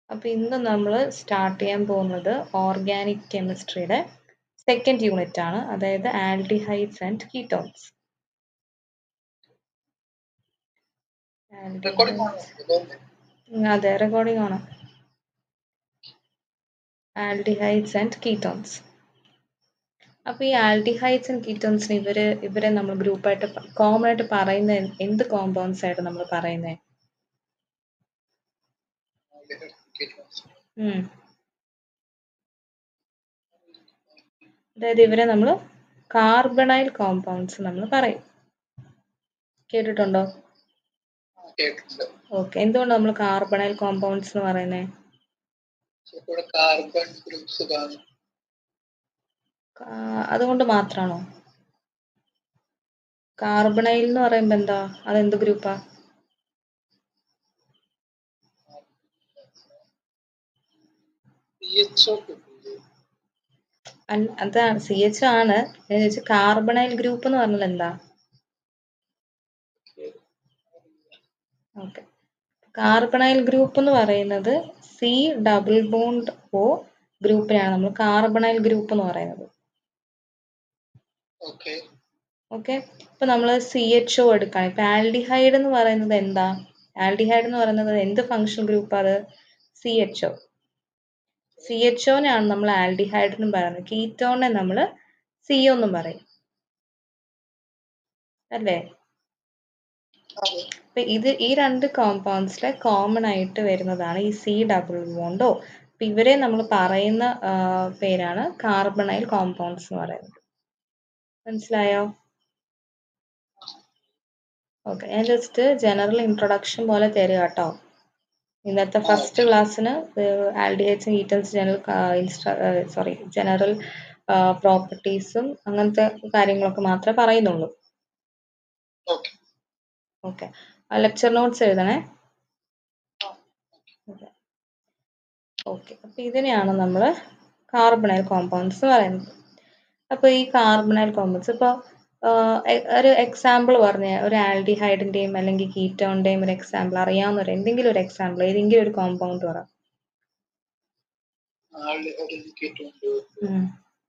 അപ്പോൾ ഇന്ന് നമ്മൾ സ്റ്റാർട്ട് ചെയ്യാൻ പോകുന്നത് ഓർഗാനിക് കെമിസ്ട്രിയുടെ സെക്കൻഡ് യൂണിറ്റ് ആണ്, അതായത് ആൽഡിഹൈഡ്സ് ആൻഡ് കീറ്റോൺസ്. അതെ, റെക്കോർഡിംഗ് ആണ്. Aldehydes and ketones. അപ്പോൾ ഈ ആൽഡിഹൈഡ്സ് ആൻഡ് കീറ്റോൺസിന് ഇവരെ നമ്മൾ ഗ്രൂപ്പായിട്ട് കോമൺ ആയിട്ട് പറയുന്ന എന്ത് കോമ്പൗണ്ട്സ് ആയിട്ട് നമ്മൾ പറയുന്നത്? അതായത് ഇവരെ നമ്മൾ കാർബണൈൽ കോമ്പൗണ്ട്സ് നമ്മൾ പറയും. കേട്ടിട്ടുണ്ടോ? ഓക്കെ, എന്തുകൊണ്ട് നമ്മൾ കാർബണൈൽ കോമ്പൗണ്ട്സ് എന്ന് പറയുന്നത്? അതുകൊണ്ട് മാത്രമാണോ? കാർബണൈൽ എന്ന് പറയുമ്പോ എന്താ, അതെന്ത് ഗ്രൂപ്പാ? അതാണ് CH ആണ്. കാർബണൈൽ ഗ്രൂപ്പ് എന്ന് പറഞ്ഞാൽ എന്താ? ഓക്കെ, കാർബണൈൽ ഗ്രൂപ്പ് എന്ന് പറയുന്നത് C ഡബിൾ ബോണ്ട് O ഗ്രൂപ്പിനാണ് നമ്മൾ കാർബണൈൽ ഗ്രൂപ്പ് എന്ന് പറയുന്നത്. ഓക്കെ, ഇപ്പൊ നമ്മൾ CHO എടുക്കാം. ഇപ്പൊ ആൽഡിഹൈഡ് എന്ന് പറയുന്നത് എന്താ? ആൽഡിഹൈഡ് എന്ന് പറയുന്നത് എന്ത് ഫങ്ഷണൽ ഗ്രൂപ്പ്? അത് CHO. CHOനെയാണ് നമ്മൾ ആൽഡിഹൈഡ് എന്നും പറയുന്നത്. കീറ്റോണിനെ നമ്മൾ CO എന്നും പറയും, അല്ലേ? അപ്പൊ ഈ രണ്ട് കോമ്പൗണ്ട്സിലെ കോമൺ ആയിട്ട് വരുന്നതാണ് ഈ C ഡബിൾ ബോണ്ടോ. അപ്പൊ ഇവരെ നമ്മൾ പറയുന്ന പേരാണ് കാർബണൈൽ കോമ്പൗണ്ട്സ് എന്ന് പറയുന്നത്. മനസ്സിലായോ? ഓക്കെ, ഞാൻ ജസ്റ്റ് ജനറൽ ഇൻട്രൊഡക്ഷൻ പോലെ തരിക കേട്ടോ. ഇന്നത്തെ ഫസ്റ്റ് ക്ലാസ്സിന് ആൽഡിഹൈഡ്സ് ആൻഡ് കീറ്റോൺസ് ജനറൽ പ്രോപ്പർട്ടീസും അങ്ങനത്തെ കാര്യങ്ങളൊക്കെ മാത്രമേ പറയുന്നുള്ളൂ. ഓക്കെ, ലെക്ചർ നോട്ട്സ് എഴുതണേ. ഓക്കെ, അപ്പൊ ഇതിനെയാണ് നമ്മൾ കാർബണൈൽ കോമ്പൗണ്ട്സ് എന്ന് പറയുന്നത്. അപ്പൊ ഈ കാർബണൈൽ കോമ്പൗണ്ട്സ് ഇപ്പൊ ഒരു എക്സാമ്പിൾ പറഞ്ഞ ഒരു ആൽഡിഹൈഡിന്റെയും അല്ലെങ്കിൽ കീറ്റോണിന്റെയും ഒരു എക്സാമ്പിൾ അറിയാവുന്ന എന്തെങ്കിലും ഒരു എക്സാമ്പിൾ, ഏതെങ്കിലും ഒരു കോമ്പൗണ്ട് പറ.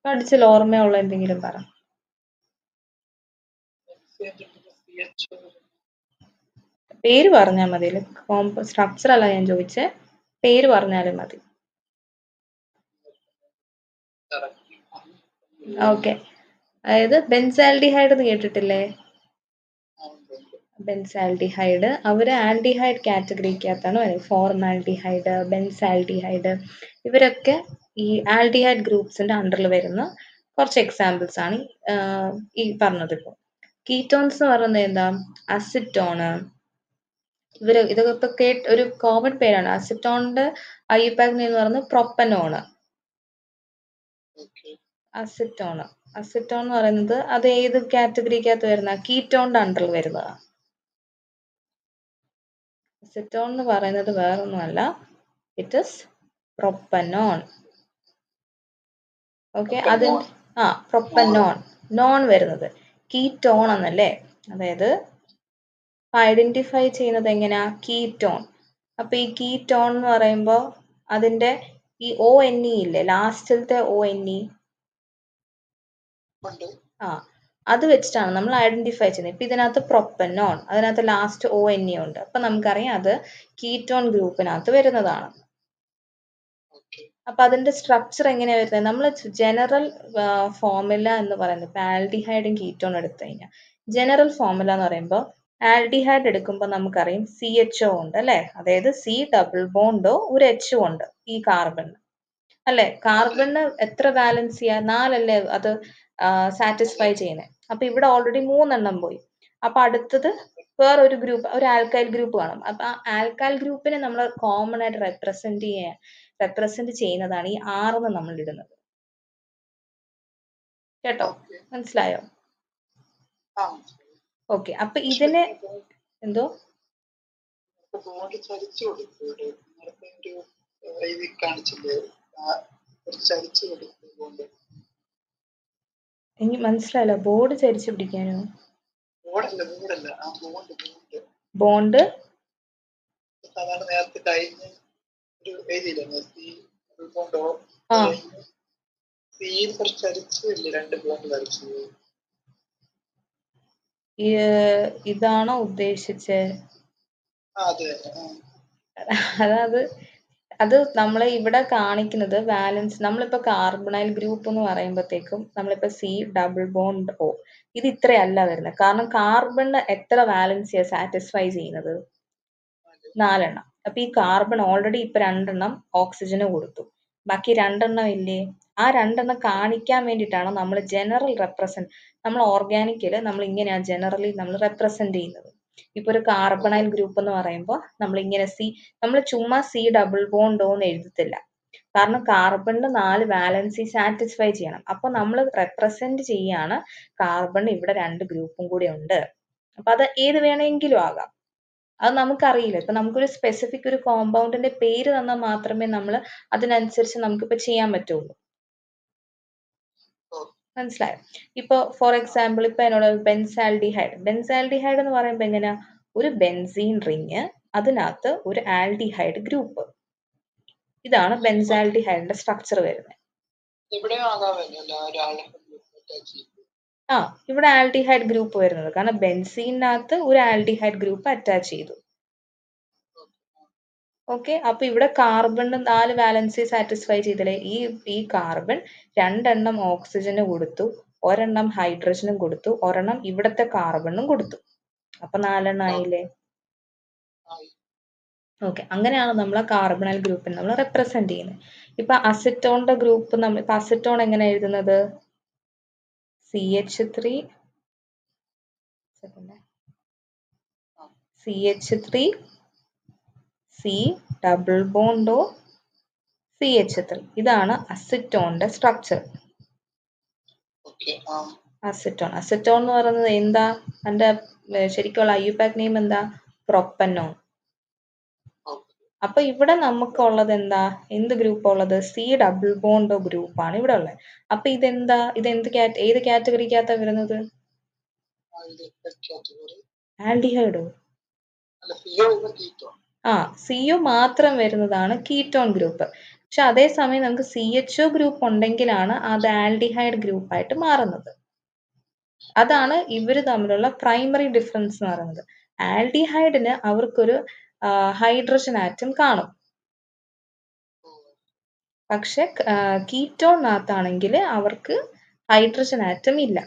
പഠിച്ചില്ല, ഓർമ്മയുള്ള എന്തെങ്കിലും പറ. പേര് പറഞ്ഞാൽ മതി, സ്ട്രക്ചർ അല്ല ഞാൻ ചോദിച്ചേ, പേര് പറഞ്ഞാലും മതി. ഓക്കെ, അതായത് ബെൻസാൽഡിഹൈഡ് എന്ന് കേട്ടിട്ടില്ലേ? ബെൻസാൽഡിഹൈഡ് അവര് ആൽഡിഹൈഡ് കാറ്റഗറിക്കകത്താണ് വരുന്നത്. ഫോർമാൽഡിഹൈഡ്, ബെൻസാൽഡിഹൈഡ്, ഇവരൊക്കെ ഈ ആൽഡിഹൈഡ് ഗ്രൂപ്പ്സിന്റെ അണ്ടറിൽ വരുന്ന കുറച്ച് എക്സാമ്പിൾസ് ആണ് ഈ പറഞ്ഞത്. ഇപ്പോൾ കീറ്റോൺസ് എന്ന് പറയുന്നത് എന്താ? അസിറ്റോണ്. ഇതൊക്കെ ഇപ്പൊ ഒരു കോമൺ പേരാണ്. അസിറ്റോണിന്റെ IUPAC എന്ന് പറയുന്നത് പ്രൊപ്പനോണ്. അസിറ്റോൺ എന്ന് പറയുന്നത് അത് ഏത് കാറ്റഗറിക്കകത്ത് വരുന്ന? കീറ്റോണിന്റെ അണ്ടറിൽ വരുന്നതാണ്. അസിറ്റോൺ എന്ന് പറയുന്നത് വേറൊന്നുമല്ല, it is propanone. Okay, propanone, non വരുന്നത് കീറ്റോൺ എന്നല്ലേ? അതായത് ഐഡന്റിഫൈ ചെയ്യുന്നത് എങ്ങനെയാ? കീറ്റോൺ. അപ്പൊ ഈ കീറ്റോൺ എന്ന് പറയുമ്പോൾ അതിന്റെ ഈ ONE ഇല്ലേ, ലാസ്റ്റിലത്തെ ONE, അത് വെച്ചിട്ടാണ് നമ്മൾ ഐഡന്റിഫൈ ചെയ്യുന്നത്. ഇപ്പൊ ഇതിനകത്ത് പ്രൊപ്പനോൺ, അതിനകത്ത് ലാസ്റ്റ് ONE ഉണ്ട്. അപ്പൊ നമുക്കറിയാം അത് കീറ്റോൺ ഗ്രൂപ്പിനകത്ത് വരുന്നതാണ്. അപ്പൊ അതിന്റെ സ്ട്രക്ചർ എങ്ങനെയാ വരുന്നത്? നമ്മൾ ജനറൽ ഫോർമുല എന്ന് പറയുന്നത്, ഇപ്പൊ ആൽഡിഹൈഡും കീറ്റോൺ എടുത്തു കഴിഞ്ഞാൽ ജനറൽ ഫോർമുല എന്ന് പറയുമ്പോൾ ആൽഡിഹൈഡ് എടുക്കുമ്പോൾ നമുക്കറിയാം CHO ഉണ്ട്, അല്ലെ? അതായത് C ഡബിൾ ബോണ്ടോ ഒരു H ഉണ്ട് ഈ കാർബണിന്, അല്ലെ? കാർബണിന് എത്ര ബാലൻസ് ചെയ്യാ? 4 അല്ലേ അത് സാറ്റിസ്ഫൈ ചെയ്യുന്നത്. അപ്പൊ ഇവിടെ ഓൾറെഡി 3 പോയി. അപ്പൊ അടുത്തത് വേറൊരു ഗ്രൂപ്പ്, ഒരു ആൽക്കൈൽ ഗ്രൂപ്പ് കാണും. അപ്പൊ ആ ആൽക്കൈൽ ഗ്രൂപ്പിനെ നമ്മൾ കോമൺ ആയിട്ട് റെപ്രസെന്റ് ചെയ്യുന്നതാണ് ഈ R എന്ന് നമ്മൾ ഇടുന്നത്. കേട്ടോ? മനസ്സിലായോ? ഓക്കെ, അപ്പൊ ഇതിനെ എന്തോ എനിക്ക് മനസ്സിലായില്ല. ബോർഡ് ചരിച്ചു പിടിക്കാനോ? ബോണ്ട് എഴുതിയില്ലേ സി ഡബിൾ ബോണ്ട് ഓ ആ സിയിൽ കുറച്ച് അരിച്ചില്ലേ 2 ബോണ്ട് വരച്ചത് ഇതാണോ ഉദ്ദേശിച്ചേ? അതെ അതായത് അത് നമ്മളെ ഇവിടെ കാണിക്കുന്നത് വാലൻസ്. നമ്മളിപ്പോ കാർബണൈൽ ഗ്രൂപ്പ് എന്ന് പറയുമ്പോഴത്തേക്കും നമ്മളിപ്പോ സി ഡബിൾ ബോണ്ട് ഓ ഇത് ഇത്രയല്ല വരുന്നത്. കാരണം കാർബണിന് എത്ര വാലൻസിയാ സാറ്റിസ്ഫൈ ചെയ്യുന്നത്? 4 എണ്ണം. അപ്പൊ ഈ കാർബൺ ഓൾറെഡി ഇപ്പൊ 2 എണ്ണം ഓക്സിജന് കൊടുത്തു, ബാക്കി 2 എണ്ണം ഇല്ലേ? ആ 2 എണ്ണം കാണിക്കാൻ വേണ്ടിയിട്ടാണ് നമ്മൾ ജനറൽ റെപ്രസെന്റ്, നമ്മൾ ഓർഗാനിക്കില് നമ്മൾ ഇങ്ങനെയാണ് ജനറലി നമ്മൾ റെപ്രസെന്റ് ചെയ്യുന്നത്. ഇപ്പൊ ഒരു കാർബണൈൽ ഗ്രൂപ്പ് എന്ന് പറയുമ്പോൾ നമ്മൾ ഇങ്ങനെ നമ്മൾ ചുമ്മാ സി ഡബിൾ ബോണ്ട് ഓ എന്ന് എഴുതത്തില്ല. കാരണം കാർബണിന് 4 വാലൻസി സാറ്റിസ്ഫൈ ചെയ്യണം. അപ്പൊ നമ്മൾ റെപ്രസെന്റ് ചെയ്യാണ് കാർബൺ ഇവിടെ 2 ഗ്രൂപ്പും കൂടി ഉണ്ട്. അപ്പൊ അത് ഏത് വേണമെങ്കിലും ആകാം. അത് നമുക്കറിയില്ല. ഇപ്പൊ നമുക്കൊരു സ്പെസിഫിക് ഒരു കോമ്പൗണ്ടിന്റെ പേര് തന്നാൽ മാത്രമേ നമ്മൾ അതിനനുസരിച്ച് നമുക്കിപ്പോ ചെയ്യാൻ പറ്റുള്ളൂ. മനസ്സിലായോ? ഇപ്പൊ ഫോർ എക്സാമ്പിൾ ഇപ്പൊ എന്നോട് ബെൻസാൽഡിഹൈഡ്. ബെൻസാൽഡിഹൈഡ് എന്ന് പറയുമ്പോ എങ്ങനെയാ? ഒരു ബെൻസീൻ റിങ്, അതിനകത്ത് ഒരു ആൽഡിഹൈഡ് ഗ്രൂപ്പ്. ഇതാണ് ബെൻസാൽഡിഹൈഡിന്റെ സ്ട്രക്ചർ വരുന്നത്. ആ ഇവിടെ ആൽഡിഹൈഡ് ഗ്രൂപ്പ് വരുന്നത് കാരണം ബെൻസീനകത്ത് ഒരു ആൽഡിഹൈഡ് ഗ്രൂപ്പ് അറ്റാച്ച് ചെയ്തു. ഓക്കെ, അപ്പൊ ഇവിടെ കാർബണിന് 4 വാലൻസി സാറ്റിസ്ഫൈ ചെയ്തില്ലേ? ഈ കാർബൺ 2 എണ്ണം ഓക്സിജന് കൊടുത്തു, ഒരെണ്ണം ഹൈഡ്രജനും കൊടുത്തു, ഒരെണ്ണം ഇവിടത്തെ കാർബണും കൊടുത്തു. അപ്പൊ 4 എണ്ണം ആയില്ലേ? ഓക്കെ, അങ്ങനെയാണ് നമ്മൾ കാർബണൽ ഗ്രൂപ്പിനെ നമ്മൾ റെപ്രസെന്റ് ചെയ്യുന്നത്. ഇപ്പൊ അസിറ്റോണിന്റെ ഗ്രൂപ്പ് നമ്മൾ ഇപ്പൊ അസിറ്റോൺ എങ്ങനെ എഴുതുന്നത്? CH3 C ഡബിൾ ബോണ്ട് ഓ CH3. ഇതാണ് അസിറ്റോണിന്റെ സ്ട്രക്ചർ. അസിറ്റോൺ എന്ന് പറയുന്നത് എന്താ? അതിന്റെ ശരിക്കുള്ള IUPAC നെയിം എന്താ? പ്രൊപ്പനോൺ. അപ്പൊ ഇവിടെ നമുക്കുള്ളത് എന്താ? എന്ത് ഗ്രൂപ്പ് ഉള്ളത്? സി ഡബിൾ ബോണ്ട് ഗ്രൂപ്പാണ് ഇവിടെ ഉള്ളത്. അപ്പൊ ഇതെന്താ? ഏത് കാറ്റഗറിക്കകത്താ വരുന്നത്? ആൽഡിഹൈഡോ? ആ, CO മാത്രം വരുന്നതാണ് കീറ്റോൺ ഗ്രൂപ്പ്. പക്ഷെ അതേസമയം നമുക്ക് CHO ഗ്രൂപ്പ് ഉണ്ടെങ്കിലാണ് അത് ആൽഡിഹൈഡ് ഗ്രൂപ്പായിട്ട് മാറുന്നത്. അതാണ് ഇവര് തമ്മിലുള്ള പ്രൈമറി ഡിഫറൻസ് എന്ന് പറയുന്നത്. ആൽഡിഹൈഡിന് അവർക്കൊരു ഹൈഡ്രജൻ ആറ്റം കാണും, പക്ഷെ കീറ്റോണിനകത്താണെങ്കിൽ അവർക്ക് ഹൈഡ്രജൻ ആറ്റം ഇല്ല.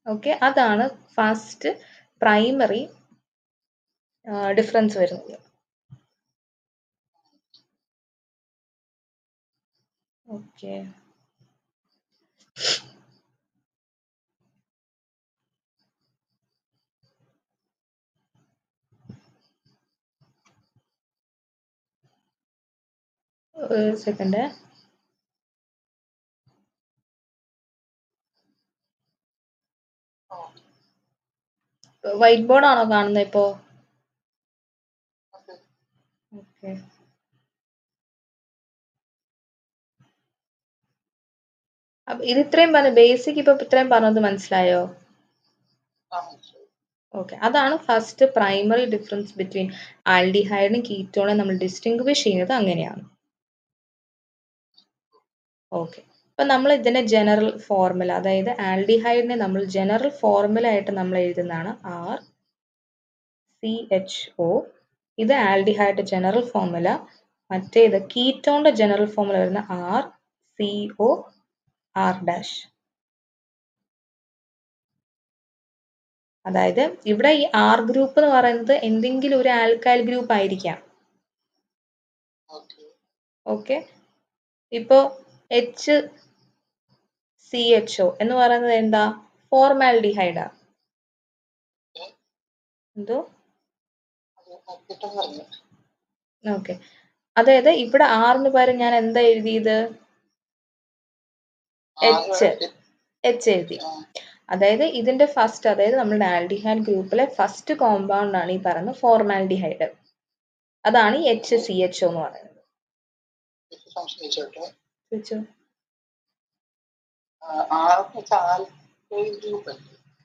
ഓക്കെ, അതാണ് ഫസ്റ്റ് പ്രൈമറി ഡിഫറൻസ് വരുന്നത്. ഓക്കെ, ഒരു സെക്കൻഡ്. വൈറ്റ് ബോർഡ് ആണോ കാണുന്നത് ഇപ്പോ? ഓക്കെ, അപ്പൊ ഇത് ഇത്രയും പറഞ്ഞു ബേസിക് ഇപ്പൊ ഇത്രയും പറഞ്ഞത് മനസ്സിലായോ? ഓക്കെ, അതാണ് ഫസ്റ്റ് പ്രൈമറി ഡിഫറൻസ് ബിറ്റ്വീൻ ആൽഡിഹൈഡിനും കീറ്റോണും നമ്മൾ ഡിസ്റ്റിങ്വിഷ് ചെയ്യുന്നത് അങ്ങനെയാണ്. ഓക്കെ, അപ്പൊ നമ്മൾ ഇതിന്റെ ജനറൽ ഫോർമുല, അതായത് ആൽഡിഹൈഡിനെ നമ്മൾ ജനറൽ ഫോർമുല ആയിട്ട് നമ്മൾ എഴുതുന്നതാണ് RCHO. ഇത് ആൽഡിഹൈഡ് ജനറൽ ഫോർമുല. മറ്റേത് കീറ്റോണിന്റെ ജനറൽ ഫോർമുല വരുന്ന RCOR'. അതായത് ഇവിടെ ഈ R ഗ്രൂപ്പ് എന്ന് പറയുന്നത് എന്തെങ്കിലും ഒരു ആൽക്കൈൽ ഗ്രൂപ്പ് ആയിരിക്കാം. ഓക്കെ, ഇപ്പോ HCHO എന്ന് പറയുന്നത് എന്താ? ഫോർമാൽഡിഹൈഡാ. എന്തോ? ഓക്കെ, അതായത് ഇവിടെ ആറിന് പകരം ഞാൻ എന്താ എഴുതിയത്? H എഴുതി. അതായത് ഇതിന്റെ ഫസ്റ്റ്, അതായത് നമ്മുടെ ആൽഡിഹൈഡ് ഗ്രൂപ്പിലെ ഫസ്റ്റ് കോമ്പൗണ്ട് ആണ് ഈ പറയുന്ന ഫോർമാൽഡിഹൈഡ്. അതാണ് ഈ HCHO എന്ന് പറയുന്നത്.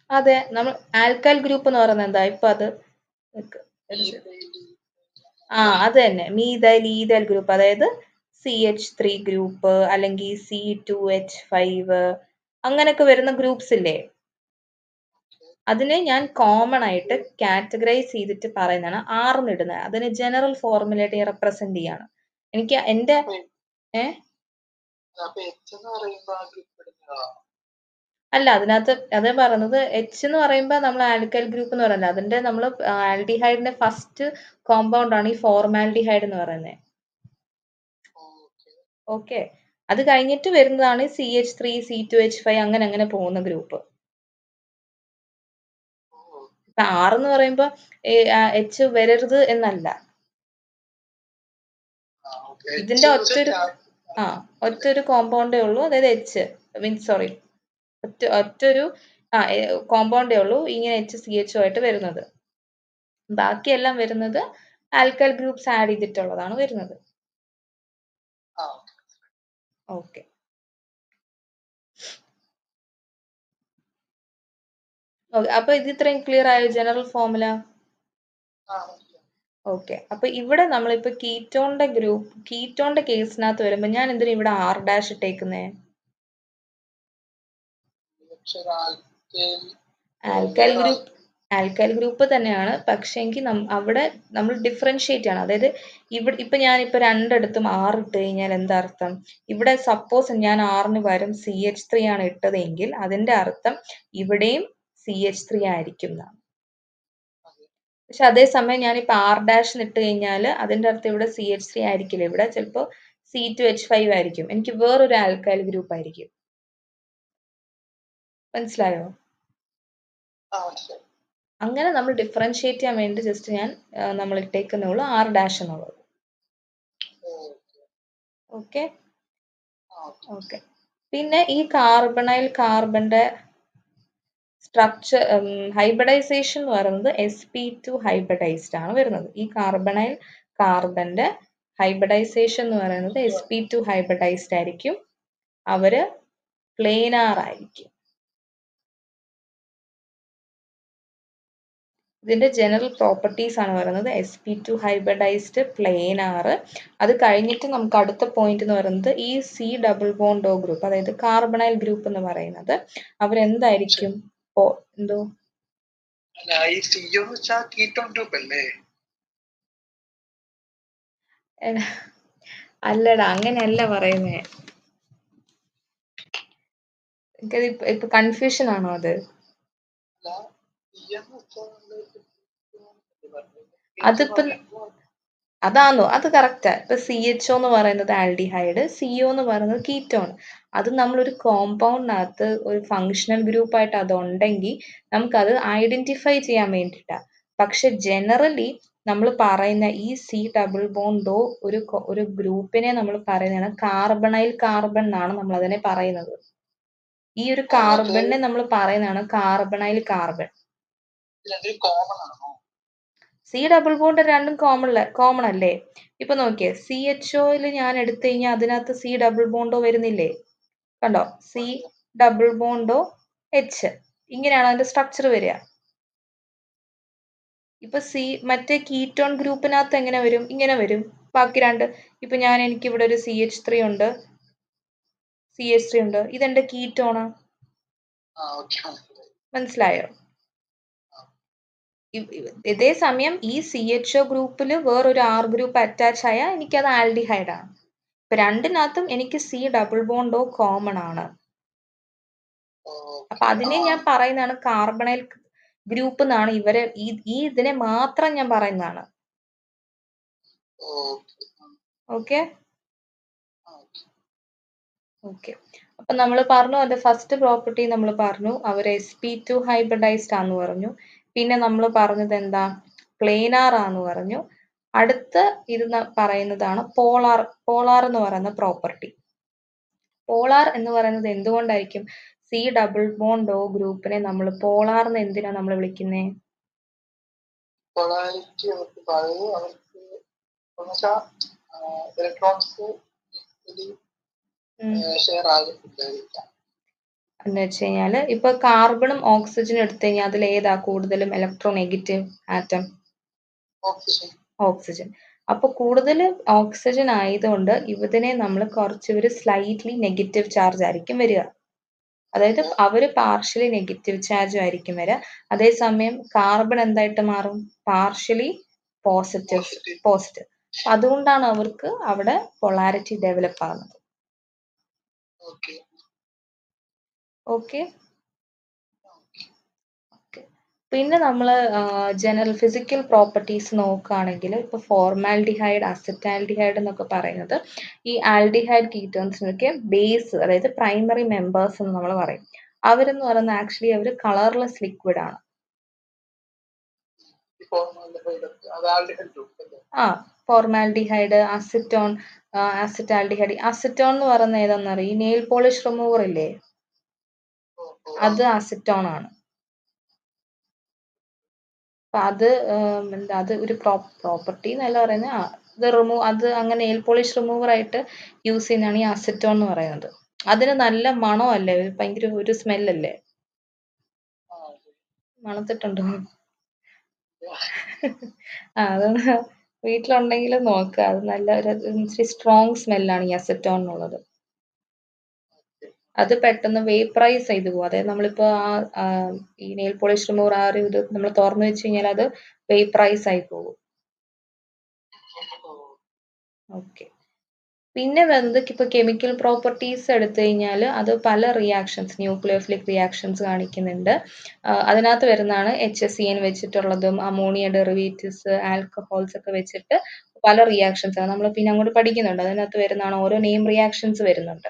അതെ, നമ്മൾ ആൽക്കൈൽ ഗ്രൂപ്പ് എന്ന് പറയുന്നത് എന്താ? ഇപ്പൊ അത് അത് തന്നെ മീഥൈൽ ഈഥൈൽ ഗ്രൂപ്പ്, അതായത് CH3 ഗ്രൂപ്പ് അല്ലെങ്കിൽ C2H5 അങ്ങനെയൊക്കെ വരുന്ന ഗ്രൂപ്പ്സ് ഇല്ലേ, അതിനെ ഞാൻ കോമൺ ആയിട്ട് കാറ്റഗറൈസ് ചെയ്തിട്ട് പറയുന്നതാണ് ആർന്നിടുന്നത്. അതിന് ജനറൽ ഫോർമുലയായിട്ട് റെപ്രസെന്റ് ചെയ്യാണ്. എനിക്ക് എന്റെ അല്ല, അതിനകത്ത് അതേ പറയുന്നത് എച്ച് എന്ന് പറയുമ്പോൾ നമ്മൾ ആൽക്കൈൽ ഗ്രൂപ്പ് എന്ന് പറയുന്നത്, അതിന്റെ നമ്മൾ ആൽഡിഹൈഡിന്റെ ഫസ്റ്റ് കോമ്പൗണ്ട് ആണ് ഈ ഫോർമാൽഡിഹൈഡ് എന്ന് പറയുന്നത്. ഓക്കെ, അത് കഴിഞ്ഞിട്ട് വരുന്നതാണ് CH3 C2H5 അങ്ങനെ അങ്ങനെ പോകുന്ന ഗ്രൂപ്പ്. ആർ എന്ന് പറയുമ്പോ എച്ച് വരരുത് എന്നല്ല, ഇതിന്റെ ഒറ്റൊരു കോമ്പൗണ്ടേ ഉള്ളൂ, അതായത് എച്ച് മീൻസ് സോറി ഒറ്റൊരു കോമ്പൗണ്ടേ ഉള്ളൂ ഇങ്ങനെ HCHO ആയിട്ട് വരുന്നത്. ബാക്കിയെല്ലാം വരുന്നത് ആൽക്കൈൽ ഗ്രൂപ്പ്സ് ആഡ് ചെയ്തിട്ടുള്ളതാണ് വരുന്നത്. ഓക്കെ, അപ്പൊ ഇത് ഇത്രയും ക്ലിയർ ആയോ ജനറൽ ഫോർമുല? ഓക്കെ, അപ്പൊ ഇവിടെ നമ്മളിപ്പോ കീറ്റോന്റെ കേസിനകത്ത് വരുമ്പോ ഞാൻ എന്തിനാ ഇവിടെ R' ഇട്ടേക്കുന്നേ? ആൽക്കൈൽ ഗ്രൂപ്പ് തന്നെയാണ്, പക്ഷെ എങ്കിൽ അവിടെ നമ്മൾ ഡിഫറൻഷിയേറ്റ് ചെയ്യണം. അതായത് ഇവിടെ ഇപ്പൊ ഞാനിപ്പോ രണ്ടിടത്തും R ഇട്ട് കഴിഞ്ഞാൽ എന്താ അർത്ഥം? ഇവിടെ സപ്പോസ് ഞാൻ Rന് പകരം CH3 ആണ് ഇട്ടതെങ്കിൽ അതിന്റെ അർത്ഥം ഇവിടെയും CH3 ആയിരിക്കും എന്നാണ്. പക്ഷെ അതേസമയം ഞാനിപ്പോ R' ഇട്ട് കഴിഞ്ഞാൽ അതിന്റെ അർത്ഥം ഇവിടെ CH3 ആയിരിക്കില്ല, ഇവിടെ ചിലപ്പോ C2H5 ആയിരിക്കും, എനിക്ക് വേറൊരു ആൽക്കൈൽ ഗ്രൂപ്പ് ആയിരിക്കും. മനസ്സിലായോ? അങ്ങനെ നമ്മൾ ഡിഫറൻഷിയേറ്റ് ചെയ്യാൻ വേണ്ടി ജസ്റ്റ് ഞാൻ നമ്മൾ ഇട്ടേക്കുന്നേ ഉള്ളൂ R' എന്നുള്ളത്. ഓക്കെ ഓക്കെ, പിന്നെ ഈ കാർബന്റെ സ്ട്രക്ചർ ഹൈബ്രിഡൈസേഷൻ എന്ന് പറയുന്നത് sp2 ഹൈബ്രിഡൈസ്ഡ് ആണ് വരുന്നത്. ഈ കാർബന്റെ ഹൈബ്രിഡൈസേഷൻ എന്ന് പറയുന്നത് sp2 ഹൈബ്രിഡൈസ്ഡ് ആയിരിക്കും, അവര് പ്ലേനാർ ആയിരിക്കും. ഇതിന്റെ ജനറൽ പ്രോപ്പർട്ടീസ് ആണ് പറയുന്നത് sp2 ഹൈബ്രിഡൈസ്ഡ് പ്ലേനാർ. അത് കഴിഞ്ഞിട്ട് നമുക്ക് അടുത്ത പോയിന്റ് എന്ന് പറയുന്നത് ഈ C double bond O group, അതായത് കാർബണൈൽ ഗ്രൂപ്പ് എന്ന് പറയുന്നത് അവരെന്തായിരിക്കും? എന്തോ അല്ലടാ, അങ്ങനെയല്ല പറയുന്നേ. ഇപ്പൊ കൺഫ്യൂഷൻ ആണോ അത്? അതിപ്പോ അതാണോ? അത് കറക്റ്റാ. ഇപ്പൊ CHO എന്ന് പറയുന്നത് ആൽഡിഹൈഡ്, CO എന്ന് പറയുന്നത് കീറ്റോൺ. അത് നമ്മളൊരു കോമ്പൗണ്ടിനകത്ത് ഒരു ഫങ്ഷണൽ ഗ്രൂപ്പ് ആയിട്ട് അത് ഉണ്ടെങ്കിൽ നമുക്കത് ഐഡന്റിഫൈ ചെയ്യാൻ വേണ്ടിയിട്ടാ. പക്ഷെ ജനറലി നമ്മൾ പറയുന്ന ഈ C ഡബിൾ ബോണ്ടോ ഒരു ഗ്രൂപ്പിനെ നമ്മൾ പറയുന്നതാണ് കാർബണൈൽ കാർബൺ എന്നാണ് നമ്മൾ അതിനെ പറയുന്നത്. ഈ ഒരു കാർബണിനെ നമ്മൾ പറയുന്നതാണ് carbonyl carbon. C double bond രണ്ടും കോമൺ അല്ലേ? ഇപ്പൊ നോക്കിയേ, CHOയിൽ ഞാൻ എടുത്തു കഴിഞ്ഞാൽ അതിനകത്ത് C ഡബിൾ ബോണ്ടോ വരുന്നില്ലേ? കണ്ടോ, C ഡബിൾ ബോണ്ടോ H, ഇങ്ങനെയാണ് അതിന്റെ സ്ട്രക്ചർ വരിക. ഇപ്പൊ മറ്റേ കീറ്റോൺ ഗ്രൂപ്പിനകത്ത് എങ്ങനെ വരും? ഇങ്ങനെ വരും. ബാക്കി രണ്ട്, ഇപ്പൊ എനിക്ക് ഇവിടെ ഒരു CH3 ഉണ്ട്, ഇതെന്റെ കീറ്റോണാ. മനസ്സിലായോ? ഇതേ സമയം ഈ CHO ഗ്രൂപ്പിൽ വേറൊരു R ഗ്രൂപ്പ് അറ്റാച്ച് ആയാൽ എനിക്കത് ആൽഡിഹൈഡ് ആണ്. ഇപ്പൊ രണ്ടിനകത്തും എനിക്ക് C ഡബിൾ ബോണ്ടോ കോമൺ ആണ്. അപ്പൊ അതിനെ ഞാൻ പറയുന്നതാണ് കാർബണൈൽ ഗ്രൂപ്പ് എന്നാണ്. ഇതിനെ മാത്രം ഞാൻ പറയുന്നതാണ്. ഓക്കെ ഓക്കെ, അപ്പൊ നമ്മൾ പറഞ്ഞു അതിന്റെ ഫസ്റ്റ് പ്രോപ്പർട്ടി നമ്മൾ പറഞ്ഞു അവര് sp2 ഹൈബ്രിഡൈസ്ഡ് ആന്ന് പറഞ്ഞു. പിന്നെ നമ്മൾ പറഞ്ഞത് എന്താ? പ്ലേനാർ ആന്ന് പറഞ്ഞു. അടുത്ത ഇത് പറയുന്നതാണ് പോളാർ എന്ന് പറയുന്ന പ്രോപ്പർട്ടി. പോളാർ എന്ന് പറയുന്നത് എന്തുകൊണ്ടായിരിക്കും C ഡബിൾ ബോണ്ട് O ഗ്രൂപ്പിനെ നമ്മൾ പോളാർ എന്ന് എന്തിനാ നമ്മൾ വിളിക്കുന്നേ? എന്ന് വെച്ച് കഴിഞ്ഞാല് ഇപ്പൊ കാർബണും ഓക്സിജനും എടുത്തു കഴിഞ്ഞാൽ അതിൽ ഏതാ കൂടുതലും ഇലക്ട്രോനെഗറ്റീവ് ആറ്റം? ഓക്സിജൻ. അപ്പൊ കൂടുതൽ ഓക്സിജൻ ആയതുകൊണ്ട് ഇതിനെ നമ്മൾ കുറച്ച് സ്ലൈറ്റ്ലി നെഗറ്റീവ് ചാർജ് ആയിരിക്കും വരിക. അതായത് അവര് പാർഷ്യലി നെഗറ്റീവ് ചാർജ് ആയിരിക്കും വരിക. അതേസമയം കാർബൺ എന്തായിട്ട് മാറും? Partially positive. അതുകൊണ്ടാണ് അവർക്ക് അവിടെ പൊളാരിറ്റി ഡെവലപ്പ് ആകുന്നത്. ഓക്കെ. പിന്നെ നമ്മൾ ജനറൽ ഫിസിക്കൽ പ്രോപ്പർട്ടീസ് നോക്കുകയാണെങ്കിൽ ഇപ്പൊ ഫോർമാൽഡിഹൈഡ്, അസറ്റാൽഡിഹൈഡ് എന്നൊക്കെ പറയുന്നത് ഈ ആൽഡിഹൈഡ് കീറ്റോൺസിനൊക്കെ ബേസ്, അതായത് പ്രൈമറി മെമ്പേഴ്സ് എന്ന് നമ്മൾ പറയും. അവരെന്ന് പറയുന്നത് ആക്ച്വലി അവർ കളർലെസ് ലിക്വിഡ് ആണ്. Formaldehyde, acetone, acetaldehyde. അസിറ്റോൺ എന്ന് പറയുന്നത് ഏതാണെന്നറിയോ? ഈ നെയിൽ പോളിഷ് റിമൂവർ ഇല്ലേ, അത് അസിറ്റോൺ ആണ്. അപ്പൊ അത് അത് ഒരു പ്രോപ്പർട്ടി എന്നല്ല പറയുന്നത്, അത് അങ്ങനെ നെയിൽ പോളിഷ് റിമൂവർ ആയിട്ട് യൂസ് ചെയ്യുന്നതാണ് ഈ അസിറ്റോൺ എന്ന് പറയുന്നത്. അതിന് നല്ല മണമല്ലേ, ഭയങ്കര ഒരു സ്മെല്ലല്ലേ? മണത്തിട്ടുണ്ടോ? അതൊന്ന് വീട്ടിലുണ്ടെങ്കിൽ നോക്കുക. അത് നല്ല ഒരു സ്ട്രോങ് സ്മെല്ലാണ് ഈ അസിറ്റോൺ എന്നുള്ളത്. അത് പെട്ടെന്ന് വേപ്പറൈസ് ചെയ്തു പോകും. അതായത് നമ്മളിപ്പോ ഈ നെയിൽ പോളിഷ് റിമൂവർ ഇത് നമ്മൾ തുറന്നു വെച്ച് കഴിഞ്ഞാൽ അത് വേപ്പറൈസ് ആയി പോകും. ഓക്കെ. പിന്നെ വരുന്നത് ഇപ്പൊ കെമിക്കൽ പ്രോപ്പർട്ടീസ് എടുത്തു കഴിഞ്ഞാൽ അത് പല റിയാക്ഷൻസ്, ന്യൂക്ലിയോഫിലിക് റിയാക്ഷൻസ് കാണിക്കുന്നുണ്ട്. അതിനകത്ത് വരുന്നതാണ് HCN വെച്ചിട്ടുള്ളതും അമോണിയ ഡെറിവേറ്റീവ്സ്, ആൽക്കഹോൾസ് ഒക്കെ വെച്ചിട്ട് പല റിയാക്ഷൻസ് ആണ് നമ്മൾ പിന്നെ അങ്ങോട്ട് പഠിക്കുന്നുണ്ട്. അതിനകത്ത് വരുന്നതാണ് ഓരോ നെയിം റിയാക്ഷൻസ് വരുന്നുണ്ട്.